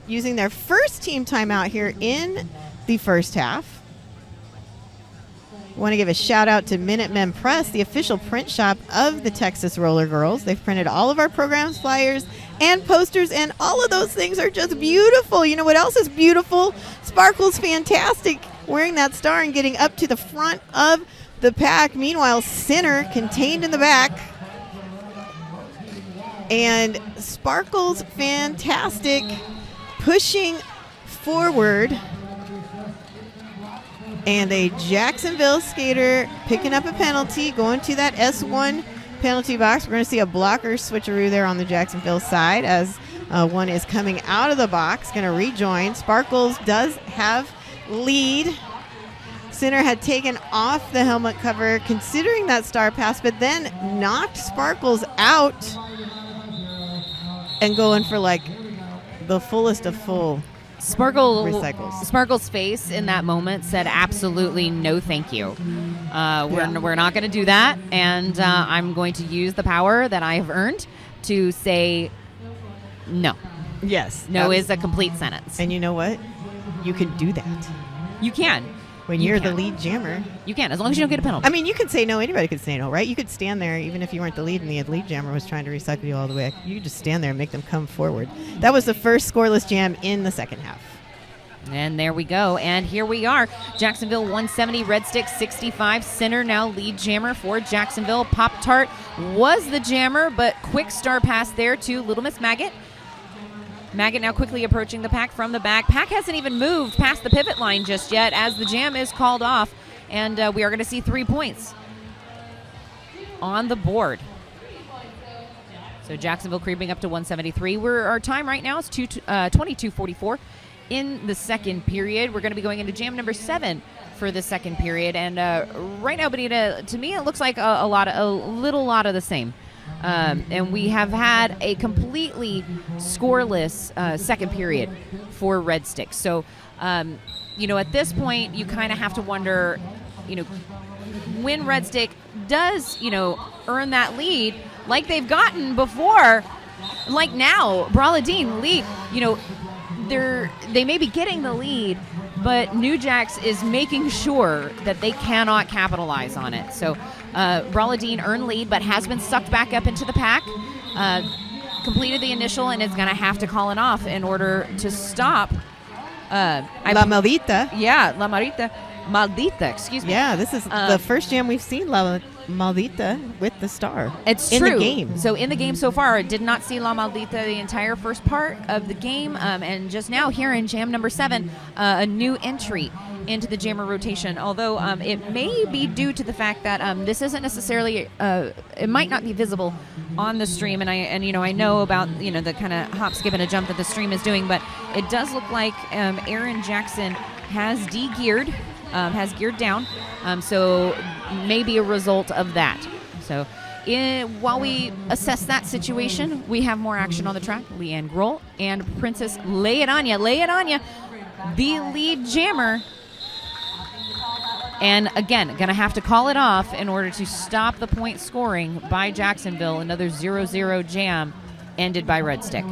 [SPEAKER 2] using their first team timeout here in the first half. Want to give a shout out to Minutemen Press, the official print shop of the Texas Roller Girls. They've printed all of our programs, flyers, and posters, and all of those things are just beautiful. You know what else is beautiful? Sparkle's fantastic, wearing that star and getting up to the front of the pack. Meanwhile, Sinner contained in the back. And Sparkle's fantastic, pushing forward. And a Jacksonville skater picking up a penalty, going to that S1 penalty box. We're going to see a blocker switcheroo there on the Jacksonville side as one is coming out of the box, going to rejoin. Sparkles does have lead. Sinner had taken off the helmet cover considering that star pass, but then knocked Sparkles out and going for the fullest of full.
[SPEAKER 1] Sparkle's face in that moment said absolutely no thank you. We're not going to do that, and I'm going to use the power that I have earned to say no.
[SPEAKER 2] Yes.
[SPEAKER 1] No is a complete sentence.
[SPEAKER 2] And you know what? You can do that.
[SPEAKER 1] You can.
[SPEAKER 2] When you're the lead jammer.
[SPEAKER 1] You can, as long as you don't get a penalty.
[SPEAKER 2] I mean, you could say no. Anybody could say no, right? You could stand there even if you weren't the lead and the lead jammer was trying to recycle you all the way. You could just stand there and make them come forward. That was the first scoreless jam in the second half.
[SPEAKER 1] And there we go. And here we are. Jacksonville 170, Red Stick 65. Sinner now lead jammer for Jacksonville. Pop-Tart was the jammer, but quick star pass there to Little Miss Maggot. Maggot now quickly approaching the pack from the back. Pack hasn't even moved past the pivot line just yet as the jam is called off. And we are going to see 3 points on the board. So Jacksonville creeping up to 173. Our time right now is 22:44 in the second period. We're going to be going into jam number 7 for the second period. And right now, Benita, to me, it looks like a little lot of the same. And we have had a completely scoreless second period for Red Stick. So, at this point, you kind of have to wonder, when Red Stick does, earn that lead like they've gotten before, like now, Braladine lead, they may be getting the lead, but New Jax is making sure that they cannot capitalize on it. So Braladine earned lead, but has been sucked back up into the pack, completed the initial, and is going to have to call it off in order to stop.
[SPEAKER 2] La Maldita.
[SPEAKER 1] Yeah, La Maldita, excuse me.
[SPEAKER 2] Yeah, this is the first jam we've seen La Maldita with the star.
[SPEAKER 1] It's
[SPEAKER 2] in
[SPEAKER 1] true.
[SPEAKER 2] The game.
[SPEAKER 1] So in the game so far, I did not see La Maldita the entire first part of the game. And just now here in jam number 7, a new entry into the jammer rotation. Although it may be due to the fact that this isn't necessarily, it might not be visible on the stream. And I know about, the kind of hop, skip, and a jump that the stream is doing. But it does look like Aaron Jackson has de-geared. Has geared down, so maybe a result of that. So while we assess that situation, we have more action on the track. Leanne Grohl and Princess Lay It On Ya, the lead jammer, And again, going to have to call it off in order to stop the point scoring by Jacksonville. Another 0-0 jam ended by Red Stick.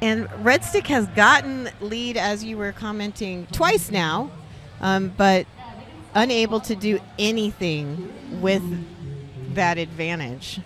[SPEAKER 2] And Red Stick has gotten lead, as you were commenting, twice now, but unable to do anything with that advantage.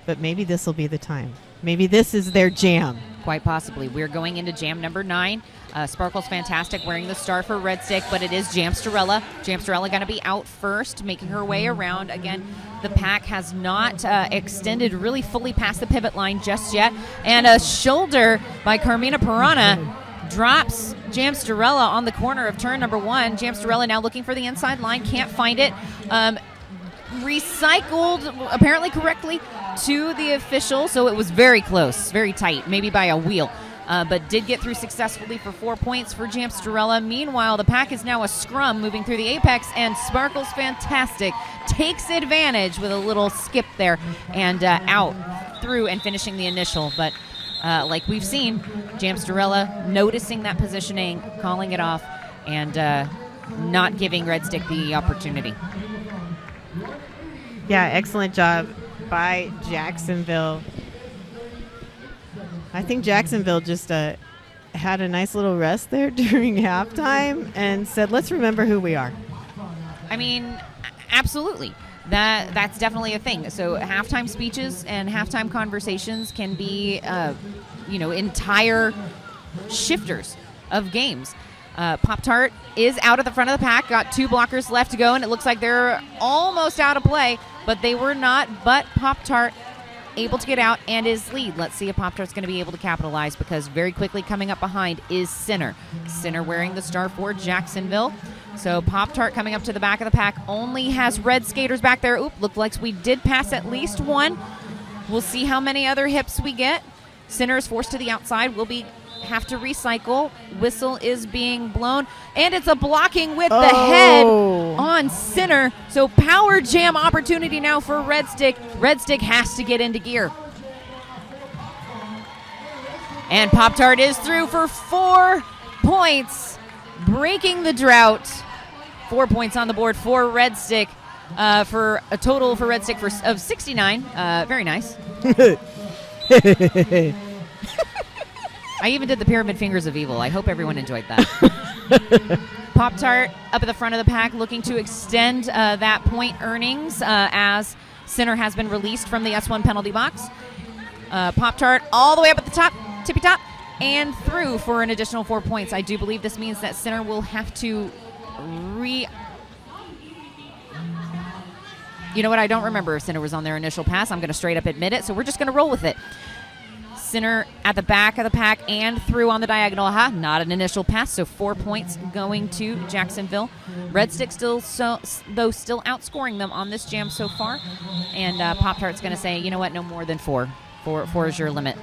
[SPEAKER 2] But maybe this will be the time. Maybe this is their jam.
[SPEAKER 1] Quite possibly. We're going into jam number 9. Sparkle's fantastic, wearing the star for Red Stick, but it is Jamsterella. Jamsterella going to be out first, making her way around. Again, the pack has not extended really fully past the pivot line just yet. And a shoulder by Carmina Pirana drops Jamsterella on the corner of turn number 1. Jamsterella now looking for the inside line, can't find it. Recycled, apparently correctly, to the official, so it was very close, very tight, maybe by a wheel, but did get through successfully for 4 points for Jamsterella. Meanwhile, the pack is now a scrum moving through the apex, and Sparkle's fantastic takes advantage with a little skip there and out through and finishing the initial. But like we've seen, Jamsterella noticing that positioning, calling it off, and not giving Red Stick the opportunity.
[SPEAKER 2] Yeah, excellent job by Jacksonville. I think Jacksonville just had a nice little rest there during halftime and said, let's remember who we are.
[SPEAKER 1] I mean, absolutely. That's definitely a thing. So halftime speeches and halftime conversations can be, entire shifters of games. Pop-Tart is out at the front of the pack, got 2 blockers left to go, and it looks like they're almost out of play, but they were not. But Pop-Tart able to get out and is lead. Let's see if Pop-Tart's going to be able to capitalize, because very quickly coming up behind is Sinner. Sinner wearing the star for Jacksonville. So Pop-Tart coming up to the back of the pack only has red skaters back there. Oop, looked like we did pass at least one. We'll see how many other hips we get. Sinner is forced to the outside. Will be have to recycle. Whistle is being blown, and it's a blocking with the head on Sinner. So power jam opportunity now for Red Stick. Red Stick has to get into gear. And Pop-Tart is through for 4 points, breaking the drought. 4 points on the board for Red Stick, for a total for Red Stick of 69. Very nice. I even did the pyramid fingers of evil. I hope everyone enjoyed that. Pop-Tart up at the front of the pack, looking to extend that point earnings as Sinner has been released from the S1 penalty box. Pop-Tart all the way up at the top, tippy top, and through for an additional 4 points. I do believe this means that Sinner will have to You know what? I don't remember if Sinner was on their initial pass. I'm going to straight up admit it, so we're just going to roll with it. Sinner at the back of the pack and through on the diagonal. Not an initial pass, so 4 points going to Jacksonville. Red Stick still outscoring them on this jam so far. And Pop-Tart's going to say, you know what, no more than 4. 4 is your limit.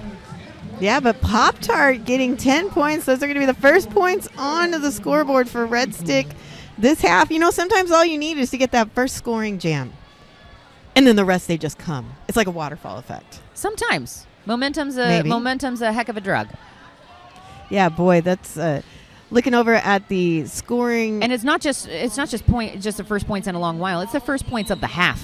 [SPEAKER 2] Yeah, but Pop-Tart getting 10 points. Those are going to be the first points onto the scoreboard for Red Stick this half. You know, sometimes all you need is to get that first scoring jam. And then the rest, they just come. It's like a waterfall effect.
[SPEAKER 1] Sometimes. Momentum's a heck of a drug.
[SPEAKER 2] Yeah, boy, that's looking over at the scoring.
[SPEAKER 1] And it's not just the first points in a long while. It's the first points of the half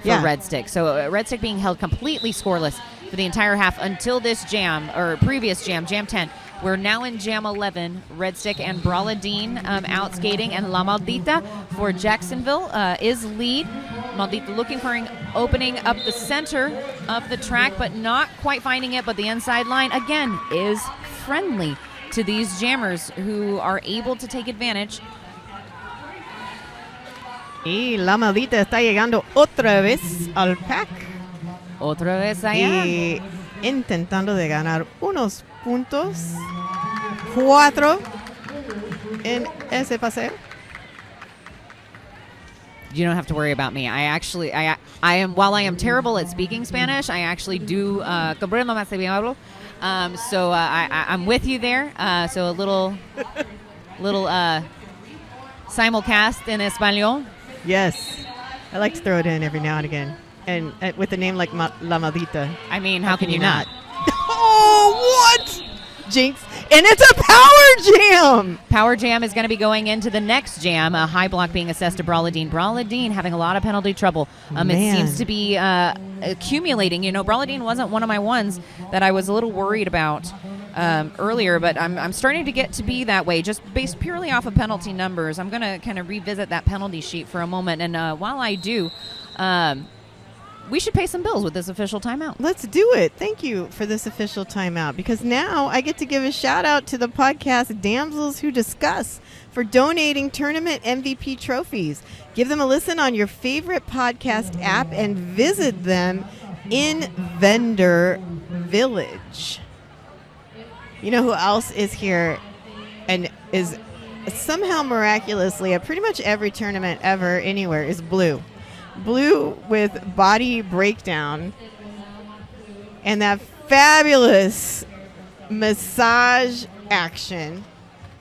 [SPEAKER 1] for Red Stick. So Red Stick being held completely scoreless for the entire half until this jam, or previous jam 10. We're now in jam 11. Red Stick and Braladine out skating, and La Maldita for Jacksonville is lead. Maldita looking for an opening up the center of the track, but not quite finding it. But the inside line, again, is friendly to these jammers who are able to take advantage.
[SPEAKER 2] Y La Maldita está llegando otra vez al pack.
[SPEAKER 1] Otra vez allá.
[SPEAKER 2] Y intentando de ganar unos puntos. 4 en ese paseo.
[SPEAKER 1] You don't have to worry about me. I am, while I am terrible at speaking Spanish, I actually do comprendo más de bien hablo. So I'm with you there. So a little simulcast in español.
[SPEAKER 2] Yes. I like to throw it in every now and again. And with a name like La Maldita.
[SPEAKER 1] I mean, how can you not?
[SPEAKER 2] Jinx. And it's a power jam.
[SPEAKER 1] Power jam is going to be going into the next jam. A high block being assessed to Brawladine. Brawladine having a lot of penalty trouble. It seems to be accumulating. Brawladine wasn't one of my ones that I was a little worried about earlier, but I'm starting to get to be that way, just based purely off of penalty numbers. I'm going to kind of revisit that penalty sheet for a moment, and while I do, we should pay some bills with this official timeout.
[SPEAKER 2] Let's do it. Thank you for this official timeout, because now I get to give a shout out to the podcast Damsels Who Discuss for donating tournament MVP trophies. Give them a listen on your favorite podcast app and visit them in Vendor Village. You know who else is here and is somehow miraculously at pretty much every tournament ever anywhere is Blue. Blue with Body Breakdown and that fabulous massage action.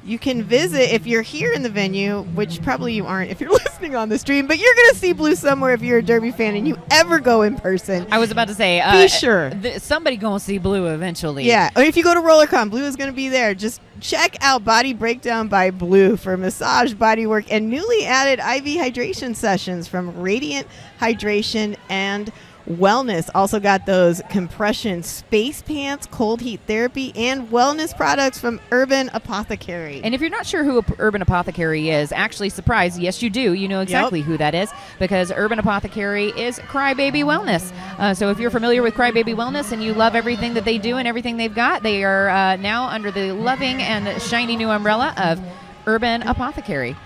[SPEAKER 2] You can visit if you're here in the venue, which probably you aren't if you're listening on the stream, but you're going to see Blue somewhere if you're a Derby fan and you ever go in person.
[SPEAKER 1] I was about to say,
[SPEAKER 2] be sure.
[SPEAKER 1] Somebody going to see Blue eventually.
[SPEAKER 2] Yeah, or if you go to RollerCon, Blue is going to be there. Just check out Body Breakdown by Blue for massage, bodywork, and newly added IV hydration sessions from Radiant Hydration and Wellness. Also got those compression space pants, cold heat therapy, and wellness products from Urban Apothecary.
[SPEAKER 1] And if you're not sure who Urban Apothecary is, actually surprise, yes you do. You know exactly who that is, because Urban Apothecary is Crybaby Wellness. So if you're familiar with Crybaby Wellness and you love everything that they do and everything they've got, they are now under the loving and shiny new umbrella of Urban Apothecary.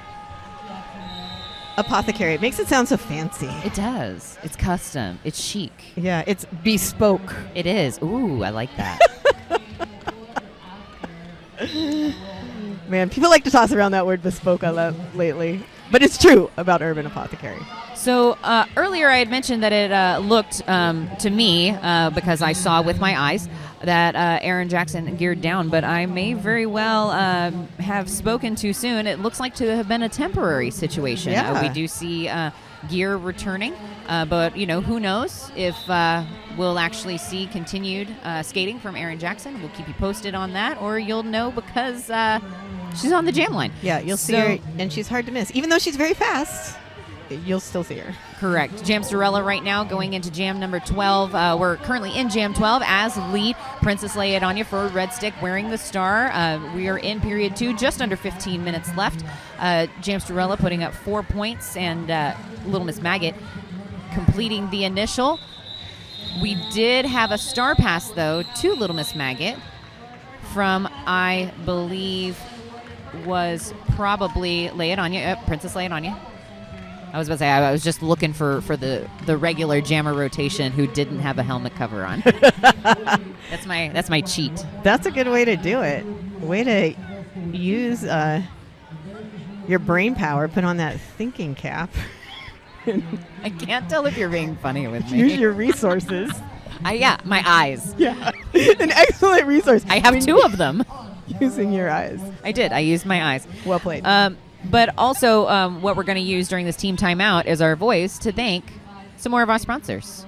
[SPEAKER 2] Apothecary. It makes it sound so fancy.
[SPEAKER 1] It does. It's custom. It's chic.
[SPEAKER 2] Yeah, it's bespoke.
[SPEAKER 1] It is. Ooh, I like that.
[SPEAKER 2] Man, people like to toss around that word bespoke a lot lately. But it's true about Urban Apothecary.
[SPEAKER 1] So earlier I had mentioned that it looked to me, because I saw with my eyes, that Aaron Jackson geared down, but I may very well have spoken too soon. It looks like to have been a temporary situation.
[SPEAKER 2] Yeah.
[SPEAKER 1] We do see gear returning, but who knows if we'll actually see continued skating from Aaron Jackson. We'll keep you posted on that, or you'll know because she's on the jam line.
[SPEAKER 2] Yeah, you'll see her, and she's hard to miss. Even though she's very fast, you'll still see her.
[SPEAKER 1] Correct. Jamsterella right now going into jam number 12. We're currently in jam 12 as lead. Princess Leia Anya for Red Stick wearing the star. We are in period 2, just under 15 minutes left. Jamsterella putting up 4 points, and Little Miss Maggot completing the initial. We did have a star pass, though, to Little Miss Maggot from, I believe, was probably Princess Leia Anya. I was about to say, I was just looking for the regular jammer rotation who didn't have a helmet cover on. That's my cheat.
[SPEAKER 2] That's a good way to do it. Way to use your brain power. Put on that thinking cap.
[SPEAKER 1] I can't tell if you're being funny with me.
[SPEAKER 2] Use your resources.
[SPEAKER 1] My eyes.
[SPEAKER 2] Yeah, an excellent resource.
[SPEAKER 1] I have 2 of them.
[SPEAKER 2] Using your eyes.
[SPEAKER 1] I did. I used my eyes.
[SPEAKER 2] Well played.
[SPEAKER 1] But also, what we're going to use during this team timeout is our voice to thank some more of our sponsors.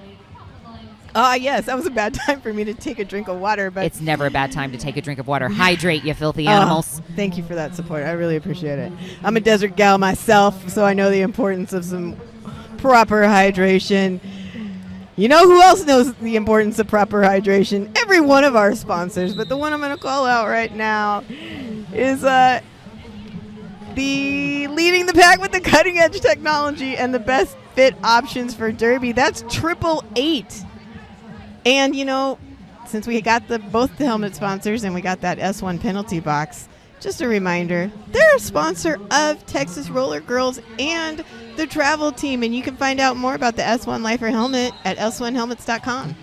[SPEAKER 2] Yes, that was a bad time for me to take a drink of water, but
[SPEAKER 1] it's never a bad time to take a drink of water. Hydrate, you filthy animals.
[SPEAKER 2] Thank you for that support. I really appreciate it. I'm a desert gal myself, so I know the importance of some proper hydration. You know who else knows the importance of proper hydration? Every one of our sponsors, but the one I'm going to call out right now is the leading the pack with the cutting edge technology and the best fit options for Derby. That's 888. And since we got both the helmet sponsors and we got that S1 penalty box, just a reminder, they're a sponsor of Texas Roller Girls and the travel team, and you can find out more about the S1 Lifer helmet at s1helmets.com.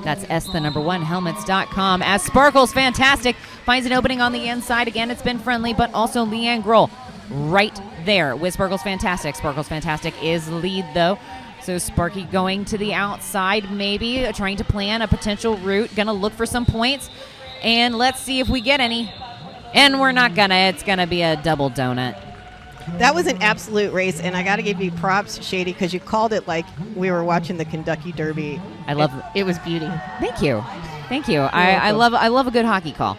[SPEAKER 1] That's helmets.com. As Sparkles Fantastic finds an opening on the inside. Again, it's been friendly, but also Leanne Grohl right there with Sparkles Fantastic. Sparkles Fantastic is lead, though. So Sparky going to the outside, maybe trying to plan a potential route. Going to look for some points. And let's see if we get any. And we're not going to. It's going to be a double donut.
[SPEAKER 2] That was an absolute race, and I got to give you props, Shady, because you called it like we were watching the Kentucky Derby.
[SPEAKER 1] I love
[SPEAKER 2] it. It was beauty.
[SPEAKER 1] Thank you. I love a good hockey call.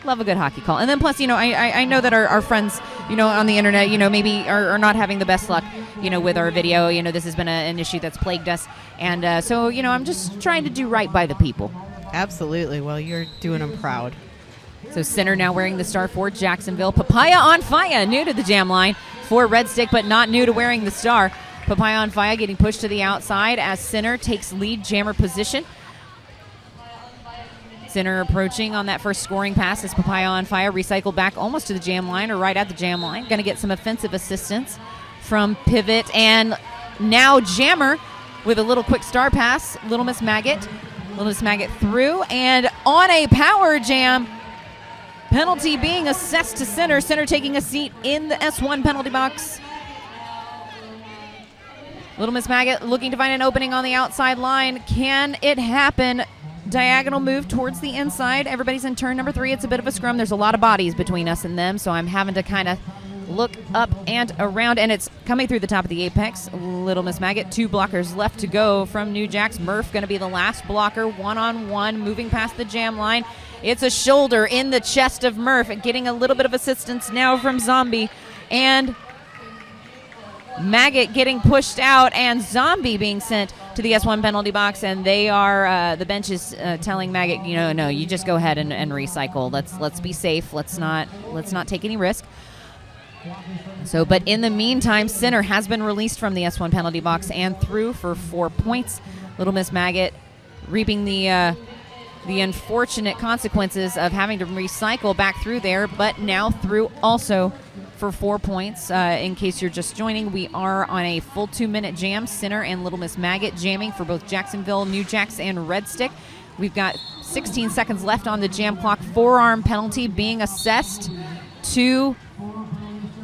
[SPEAKER 1] Love a good hockey call. And then plus, I know that our friends, on the internet, maybe are not having the best luck, with our video. This has been an issue that's plagued us. And so, I'm just trying to do right by the people.
[SPEAKER 2] Absolutely. Well, you're doing them proud.
[SPEAKER 1] So center now wearing the star for Jacksonville. Papaya on fire, new to the jam line for Red Stick, but not new to wearing the star. Papaya on fire getting pushed to the outside as center takes lead jammer position. Center approaching on that first scoring pass as Papaya on fire recycled back almost to the jam line or right at the jam line. Going to get some offensive assistance from Pivot. And now Jammer with a little quick star pass. Little Miss Maggot. Little Miss Maggot through and on a power jam. Penalty being assessed to center. Center taking a seat in the S1 penalty box. Little Miss Maggot looking to find an opening on the outside line. Can it happen? Diagonal move towards the inside. Everybody's in turn number 3. It's a bit of a scrum. There's a lot of bodies between us and them, so I'm having to kind of look up and around, and it's coming through the top of the apex. Little Miss Maggot, 2 blockers left to go from New Jax. Murph going to be the last blocker, one-on-one, moving past the jam line. It's a shoulder in the chest of Murph, getting a little bit of assistance now from Zombie, and Maggot getting pushed out, and Zombie being sent to the S1 penalty box, and they are the bench is telling Maggot, no, you just go ahead and recycle. Let's be safe. Let's not take any risk. So, but in the meantime, center has been released from the S1 penalty box and through for 4 points. Little Miss Maggot reaping the unfortunate consequences of having to recycle back through there, but now through also for 4 points. In case you're just joining, we are on a full 2-minute jam. Center and Little Miss Maggot jamming for both Jacksonville, New Jax, and Red Stick. We've got 16 seconds left on the jam clock. Forearm penalty being assessed to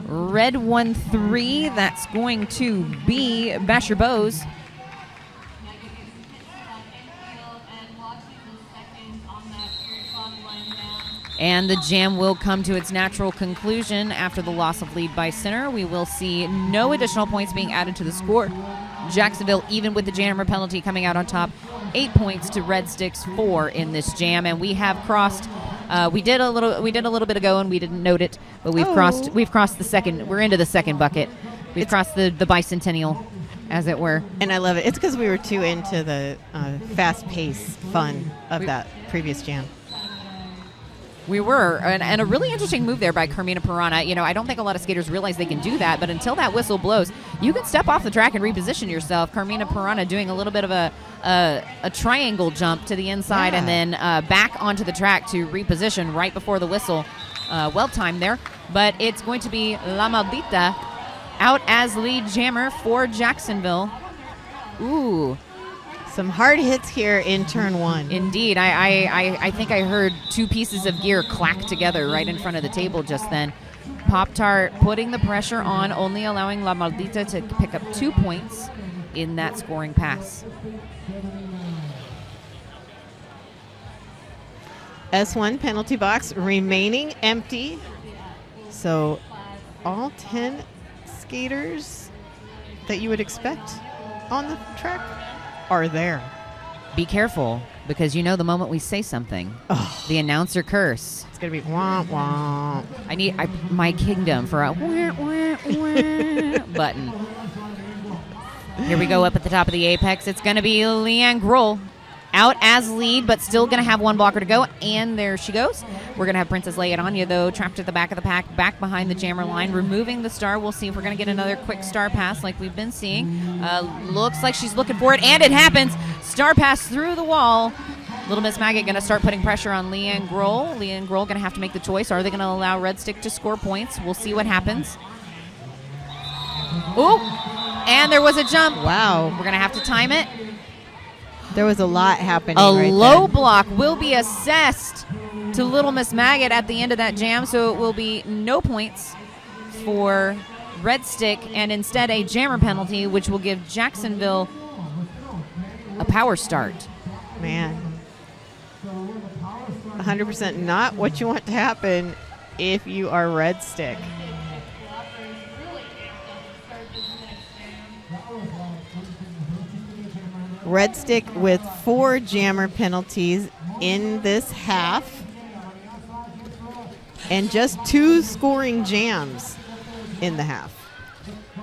[SPEAKER 1] Red 1-3. That's going to be Basher Bose. And the jam will come to its natural conclusion after the loss of lead by center. We will see no additional points being added to the score. Jacksonville, even with the jammer penalty, coming out on top, 8 points to Red Stick's 4 in this jam. And we have crossed. We did a little bit ago, and we didn't note it, but we've crossed the second. We're into the second bucket. We've crossed the bicentennial, as it were.
[SPEAKER 2] And I love it. It's because we were too into the fast-paced fun of that previous jam.
[SPEAKER 1] We were, and a really interesting move there by Carmina Pirana. I don't think a lot of skaters realize they can do that, but until that whistle blows, you can step off the track and reposition yourself. Carmina Pirana doing a little bit of a triangle jump to the inside and then back onto the track to reposition right before the whistle. Well timed there, but it's going to be La Maldita out as lead jammer for Jacksonville. Ooh.
[SPEAKER 2] Some hard hits here in turn 1.
[SPEAKER 1] Indeed. I think I heard 2 pieces of gear clack together right in front of the table just then. Pop-Tart putting the pressure on, only allowing La Maldita to pick up 2 points in that scoring pass.
[SPEAKER 2] S1 penalty box remaining empty. So all 10 skaters that you would expect on the track are there.
[SPEAKER 1] Be careful, because the moment we say something, the announcer curse.
[SPEAKER 2] It's going to be womp womp.
[SPEAKER 1] I need my kingdom for a wah, wah, wah button. Here we go up at the top of the apex. It's going to be Leanne Grohl out as lead, but still going to have 1 blocker to go. And there she goes. We're going to have Princess Lay It On You, though, trapped at the back of the pack, back behind the jammer line, removing the star. We'll see if we're going to get another quick star pass like we've been seeing. Looks like she's looking for it, and it happens. Star pass through the wall. Little Miss Maggot going to start putting pressure on Leanne Grohl. Leanne Grohl going to have to make the choice. Are they going to allow Red Stick to score points? We'll see what happens. Ooh, and there was a jump.
[SPEAKER 2] Wow.
[SPEAKER 1] We're going to have to time it.
[SPEAKER 2] There was a lot happening.
[SPEAKER 1] A
[SPEAKER 2] right
[SPEAKER 1] low
[SPEAKER 2] there.
[SPEAKER 1] block will be assessed to Little Miss Maggot at the end of that jam, so it will be no points for Red Stick, and instead a jammer penalty, which will give Jacksonville a power start.
[SPEAKER 2] Man. 100% not what you want to happen if you are Red Stick. Red Stick with 4 jammer penalties in this half. and just 2 scoring jams in the half.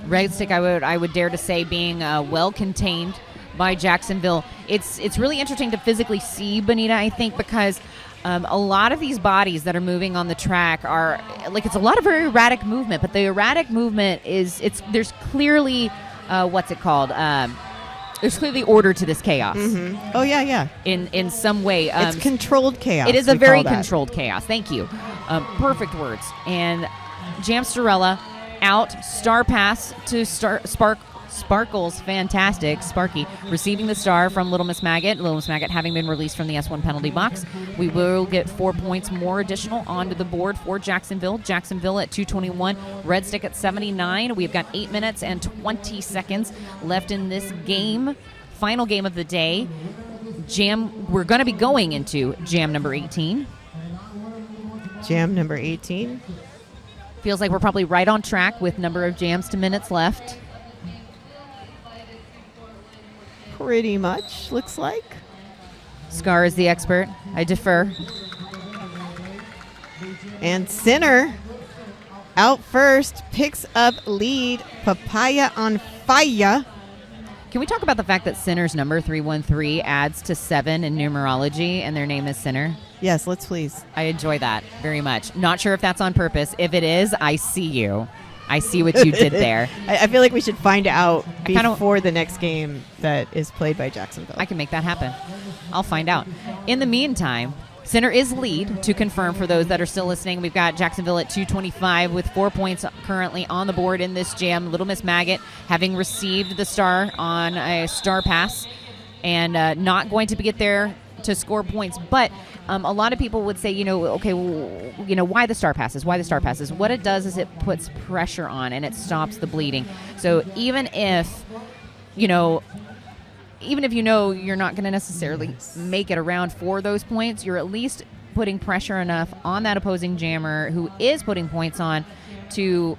[SPEAKER 1] Red Stick, I would dare to say, being well contained by Jacksonville. It's really interesting to physically see, Bonita, I think, because a lot of these bodies that are moving on the track are like, it's a lot of very erratic movement, but the erratic movement there's clearly what's it called? There's clearly order to this chaos.
[SPEAKER 2] Mm-hmm. Oh yeah.
[SPEAKER 1] In some way,
[SPEAKER 2] it's controlled chaos.
[SPEAKER 1] It is a very controlled chaos. Thank you. Perfect words. And Jamsterella out, star pass to Sparkle's fantastic. Sparky receiving the star from Little Miss Maggot. Little Miss Maggot having been released from the S1 penalty box. We will get 4 points more additional onto the board for Jacksonville. Jacksonville at 221. Red Stick at 79. We've got 8 minutes and 20 seconds left in this game. Final game of the day. We're going to be going into jam number 18.
[SPEAKER 2] Jam number 18.
[SPEAKER 1] Feels like we're probably right on track with number of jams to minutes left.
[SPEAKER 2] Pretty much, looks like.
[SPEAKER 1] Scar is the expert. I defer.
[SPEAKER 2] And Sinner out first, picks up lead. Papaya on fire.
[SPEAKER 1] Can we talk about the fact that Sinner's number 313 adds to 7 in numerology, and their name is Sinner?
[SPEAKER 2] Yes, let's please.
[SPEAKER 1] I enjoy that very much. Not sure if that's on purpose. If it is, I see you. I see what you did there.
[SPEAKER 2] I feel like we should find out before the next game that is played by Jacksonville.
[SPEAKER 1] I can make that happen. I'll find out. In the meantime, Sinner is lead, to confirm for those that are still listening. We've got Jacksonville at 225 with 4 points currently on the board in this jam. Little Miss Maggot having received the star on a star pass and not going to get there to score points. But a lot of people would say, why the star passes? Why the star passes? What it does is it puts pressure on and it stops the bleeding. So even if you know you're not going to necessarily make it around for those points, you're at least putting pressure enough on that opposing jammer who is putting points on to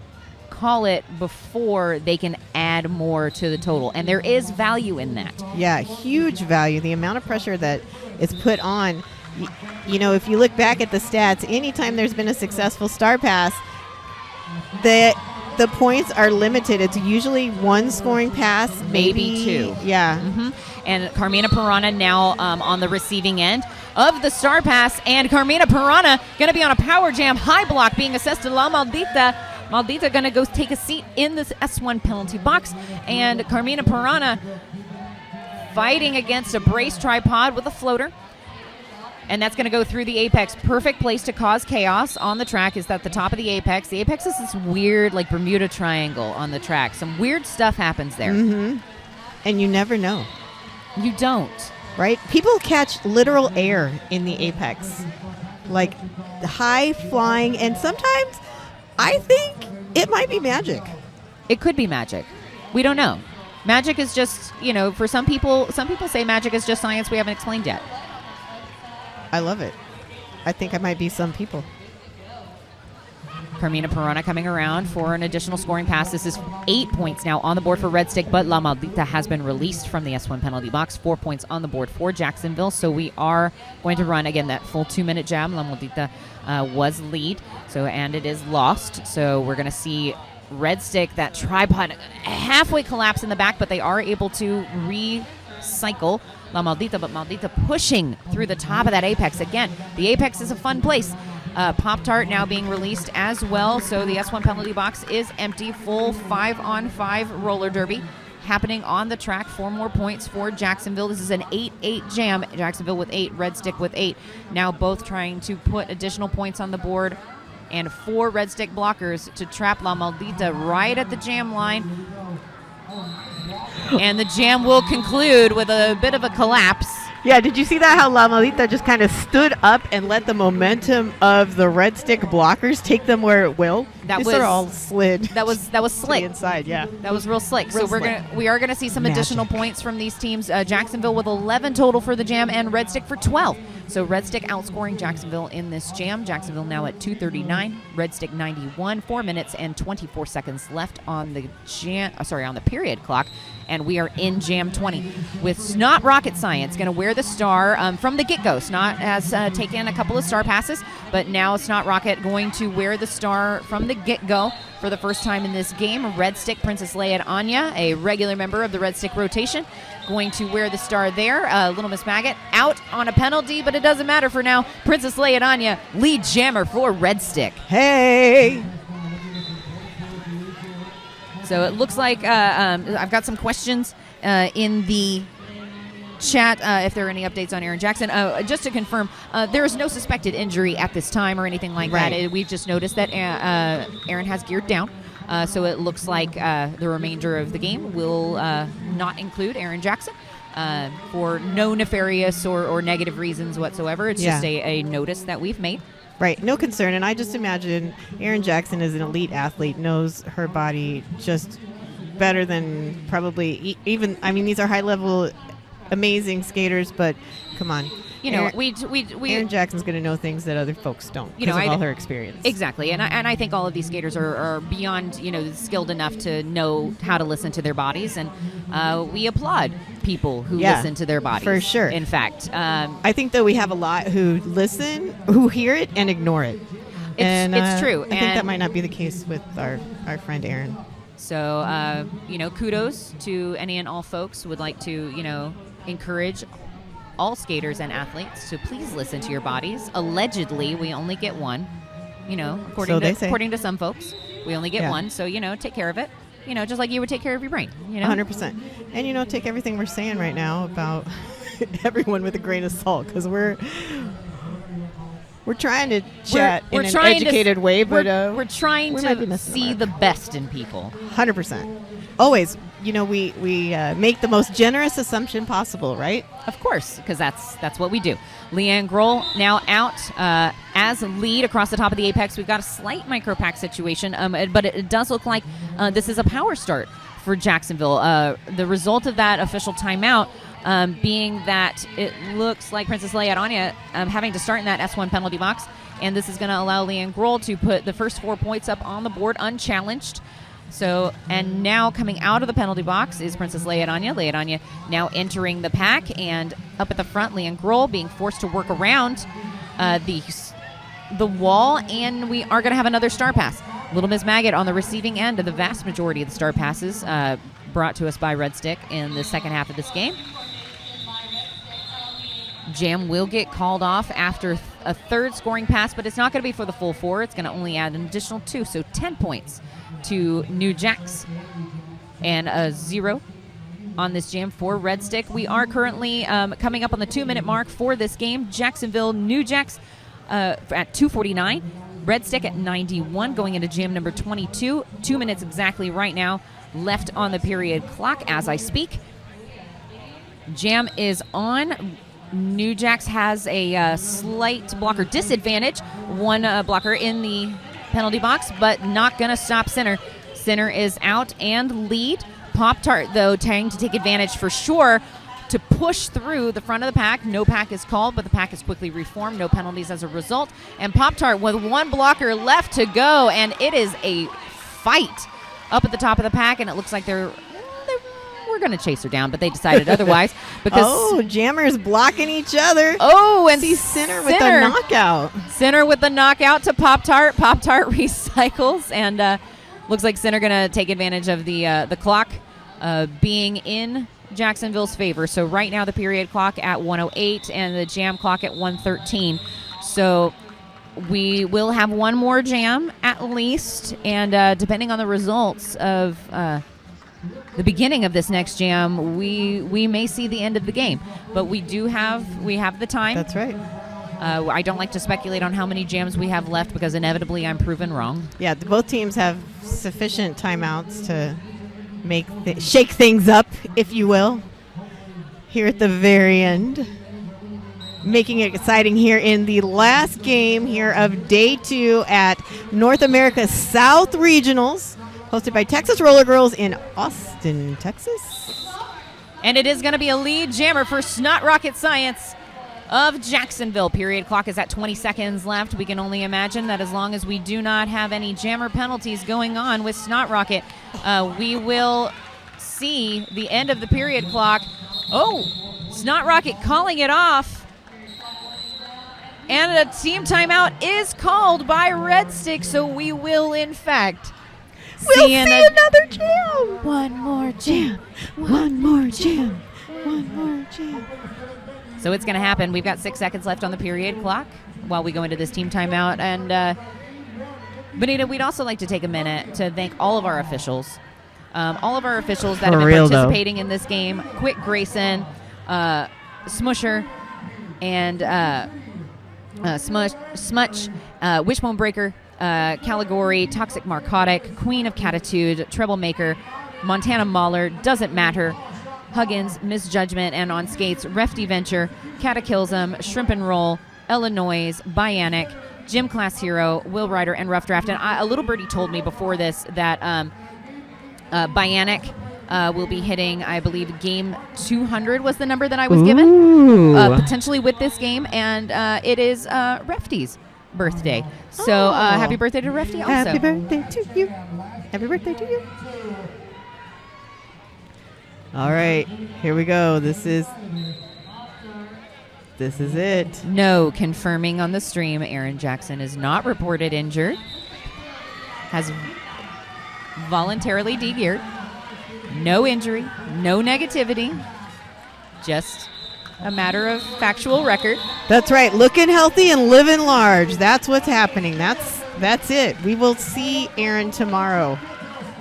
[SPEAKER 1] call it before they can add more to the total. And there is value in that.
[SPEAKER 2] Yeah, huge value. The amount of pressure that is put on, if you look back at the stats, anytime there's been a successful star pass, the points are limited. It's usually 1 scoring pass,
[SPEAKER 1] maybe 2.
[SPEAKER 2] Yeah.
[SPEAKER 1] Mm-hmm. And Carmina Piranha now on the receiving end of the star pass. And Carmina Piranha going to be on a power jam high block being assessed to La Maldita. Maldita going to go take a seat in this S1 penalty box. And Carmina Piranha fighting against a brace tripod with a floater. And that's going to go through the apex. Perfect place to cause chaos on the track is at the top of the apex. The apex is this weird, like, Bermuda Triangle on the track. Some weird stuff happens there.
[SPEAKER 2] Mm-hmm. And you never know.
[SPEAKER 1] You don't.
[SPEAKER 2] Right? People catch literal air in the apex. Like, high flying. And sometimes I think it might be magic.
[SPEAKER 1] It could be magic. We don't know. Magic is just, for some people say magic is just science we haven't explained yet.
[SPEAKER 2] I love it. I think I might be some people.
[SPEAKER 1] Carmina Piranha coming around for an additional scoring pass. This is 8 points now on the board for Red Stick, but La Maldita has been released from the S1 penalty box. 4 points on the board for Jacksonville. So we are going to run, again, that full 2-minute jam. La Maldita was lead, and it is lost. So we're going to see Red Stick, that tripod, halfway collapse in the back, but they are able to recycle La Maldita, but Maldita pushing through the top of that apex. Again, the apex is a fun place. Pop-Tart now being released as well, so the S1 penalty box is empty. Full 5-on-5 roller derby happening on the track. 4 more points for Jacksonville. This is an 8-8 jam. Jacksonville with 8, Red Stick with 8. Now both trying to put additional points on the board, and 4 Red Stick blockers to trap La Maldita right at the jam line. And the jam will conclude with a bit of a collapse.
[SPEAKER 2] Yeah, did you see that? How La Maldita just kind of stood up and let the momentum of the Red Stick blockers take them where it will? They sort of all slid.
[SPEAKER 1] That was
[SPEAKER 2] to
[SPEAKER 1] slick.
[SPEAKER 2] the inside, yeah.
[SPEAKER 1] That was real slick.
[SPEAKER 2] Real
[SPEAKER 1] So
[SPEAKER 2] slick.
[SPEAKER 1] we are gonna see some
[SPEAKER 2] Magic.
[SPEAKER 1] additional points from these teams. Jacksonville with 11 total for the jam, and Red Stick for 12. So Red Stick outscoring Jacksonville in this jam. Jacksonville now at 239, Red Stick 91. 4 minutes and 24 seconds left on the on the period clock, and we are in jam 20 with Snot Rocket Science going to wear the star from the get-go. Snot has taken a couple of star passes, but now Snot Rocket going to wear the star from the get-go for the first time in this game. Red Stick, Princess Leia and Anya, a regular member of the Red Stick rotation, going to wear the star there. Little Miss Maggot out on a penalty, but it doesn't matter for now. Princess Leia and Anya, lead jammer for Red Stick.
[SPEAKER 2] Hey!
[SPEAKER 1] So it looks like I've got some questions in the chat if there are any updates on Aaron Jackson. Just to confirm, there is no suspected injury at this time or anything like that. We've just noticed that Aaron has geared down. So it looks like the remainder of the game will not include Aaron Jackson for no nefarious or negative reasons whatsoever. It's just a notice that we've made.
[SPEAKER 2] Right, no concern. And I just imagine Aaron Jackson is an elite athlete, knows her body just better than probably even, I mean, these are high-level, amazing skaters, but come on.
[SPEAKER 1] You know,
[SPEAKER 2] Aaron Jackson's going to know things that other folks don't because of all her experience.
[SPEAKER 1] Exactly, and I think all of these skaters are beyond, skilled enough to know how to listen to their bodies, and we applaud people who listen to their bodies.
[SPEAKER 2] For sure.
[SPEAKER 1] In fact,
[SPEAKER 2] I think that we have a lot who listen, who hear it and ignore it.
[SPEAKER 1] It's true.
[SPEAKER 2] I think that might not be the case with our friend Aaron.
[SPEAKER 1] So, kudos to any and all folks who would like to, encourage all skaters and athletes to please listen to your bodies. Allegedly, we only get one. According to some folks, we only get one. So, take care of it. Just like you would take care of your brain.
[SPEAKER 2] 100%. And, take everything we're saying right now about everyone with a grain of salt, because we're trying to chat in an educated way, but
[SPEAKER 1] we're trying to see the best in people.
[SPEAKER 2] 100%. Always. We make the most generous assumption possible, right?
[SPEAKER 1] Of course, because that's what we do. Leanne Grohl now out as lead across the top of the apex. We've got a slight micro-pack situation, but it does look like this is a power start for Jacksonville. The result of that official timeout being that it looks like Princess Leia and Anya having to start in that S1 penalty box, and this is going to allow Leanne Grohl to put the first 4 points up on the board unchallenged. So, and now coming out of the penalty box is Princess Leia and Anya. Leia and Anya now entering the pack, and up at the front, Leanne Grohl being forced to work around the wall, and we are going to have another star pass. Little Miss Maggot on the receiving end of the vast majority of the star passes brought to us by Red Stick in the second half of this game. Jam will get called off after a third scoring pass, but it's not going to be for the full 4. It's going to only add an additional 2, so 10 points to New Jax and a 0 on this jam for Red Stick. We are currently coming up on the 2-minute mark for this game. Jacksonville, New Jax at 2:49. Red Stick at 91 going into jam number 22. 2 minutes exactly right now left on the period clock as I speak. Jam is on. New Jax has a slight blocker disadvantage. One blocker in the penalty box, but not going to stop Center. Center is out and lead. Pop-Tart, though, trying to take advantage for sure to push through the front of the pack. No pack is called, but the pack is quickly reformed. No penalties as a result. And Pop-Tart with one blocker left to go, and it is a fight up at the top of the pack, and it looks like we're going to chase her down, but they decided otherwise. Because
[SPEAKER 2] Jammers blocking each other.
[SPEAKER 1] And
[SPEAKER 2] see Center with the knockout.
[SPEAKER 1] Center with the knockout to Pop-Tart. Pop-Tart recycles, and looks like Center going to take advantage of the clock being in Jacksonville's favor. So right now the period clock at 1:08 and the jam clock at 1:13. So we will have one more jam at least, and depending on the results of the beginning of this next jam, we may see the end of the game, but we have the time.
[SPEAKER 2] That's right.
[SPEAKER 1] I don't like to speculate on how many jams we have left because inevitably I'm proven wrong.
[SPEAKER 2] Yeah, both teams have sufficient timeouts to shake things up, if you will, here at the very end. making it exciting here in the last game here of day 2 at North America South Regionals, hosted by Texas Roller Girls in Austin, Texas.
[SPEAKER 1] And it is going to be a lead jammer for Snot Rocket Science of Jacksonville. Period clock is at 20 seconds left. We can only imagine that as long as we do not have any jammer penalties going on with Snot Rocket, we will see the end of the period clock. Oh, Snot Rocket calling it off. And a team timeout is called by Red Stick, so we will, in fact,
[SPEAKER 2] see another jam.
[SPEAKER 1] One more jam.
[SPEAKER 2] One more jam. One more jam.
[SPEAKER 1] So it's going to happen. We've got 6 seconds left on the period clock while we go into this team timeout. And, Benita, we'd also like to take a minute to thank all of our officials. All of our officials that have been participating in this game. Quick Grayson, Smusher, and Smutch, Wishbone Breaker, Caligori, Toxic Narcotic, Queen of Catitude, Troublemaker, Montana Mauler, Doesn't Matter, Huggins, Misjudgment, and on skates, Refty Venture, Cataclysm, Shrimp and Roll, Illinois, Bionic, Gym Class Hero, Will Rider, and Rough Draft. And a little birdie told me before this that Bionic will be hitting, I believe, game 200 was the number that I was given, potentially with this game. And it is Refty's birthday. So happy birthday to Refty also.
[SPEAKER 2] Happy birthday to you. Happy birthday to you. All right, here we go. This is it.
[SPEAKER 1] No, confirming on the stream, Aaron Jackson is not reported injured. Has voluntarily de-geared. No injury, no negativity. Just a matter of factual record.
[SPEAKER 2] That's right. Looking healthy and living large. That's what's happening. That's it. We will see Aaron tomorrow.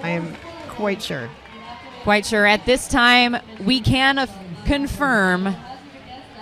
[SPEAKER 2] I am quite sure.
[SPEAKER 1] Quite sure. At this time, we can confirm,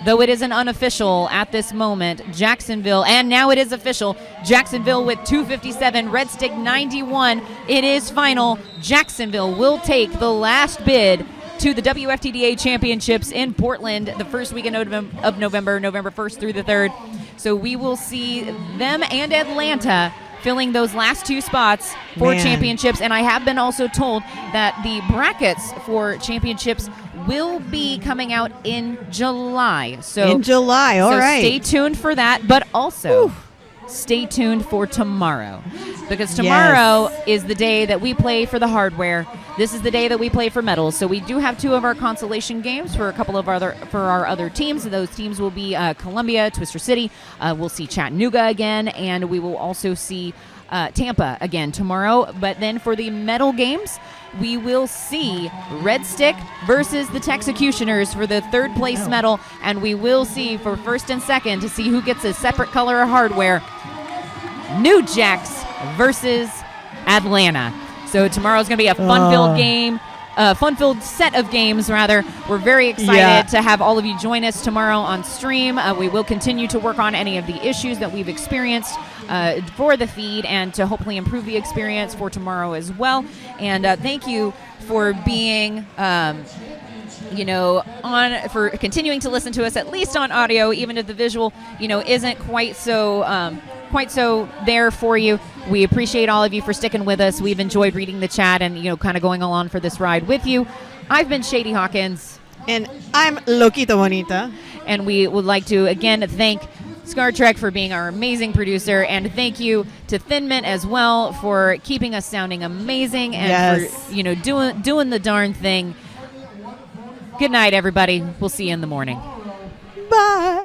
[SPEAKER 1] though it isn't unofficial at this moment, Jacksonville, and now it is official, Jacksonville with 257, Red Stick 91. It is final. Jacksonville will take the last bid to the WFTDA Championships in Portland the first weekend of November 1st through the 3rd. So we will see them and Atlanta filling those last 2 spots for championships. And I have been also told that the brackets for championships will be coming out in July. So
[SPEAKER 2] in July, all right.
[SPEAKER 1] Stay tuned for that, but also stay tuned for tomorrow, because tomorrow is the day that we play for the hardware. This is the day that we play for medals. So we do have 2 of our consolation games for a couple of our other teams. Those teams will be Columbia, Twister City. We'll see Chattanooga again, and we will also see Tampa again tomorrow. But then for the medal games, we will see Red Stick versus the Texecutioners for the 3rd place medal, and we will see for 1st and 2nd to see who gets a separate color of hardware, New Jacks versus Atlanta. So tomorrow's going to be a fun-filled game, fun-filled set of games, rather. We're very excited to have all of you join us tomorrow on stream. We will continue to work on any of the issues that we've experienced for the feed, and to hopefully improve the experience for tomorrow as well. And thank you for being for continuing to listen to us, at least on audio, even if the visual isn't quite so there for you. We appreciate all of you for sticking with us. We've enjoyed reading the chat and kind of going along for this ride with you. I've been Shady Hawkins,
[SPEAKER 2] and I'm Loquita Bonita,
[SPEAKER 1] and we would like to again thank Scar Trek for being our amazing producer, and thank you to Thin Mint as well for keeping us sounding amazing and for doing the darn thing. Good night, everybody. We'll see you in the morning.
[SPEAKER 2] Bye.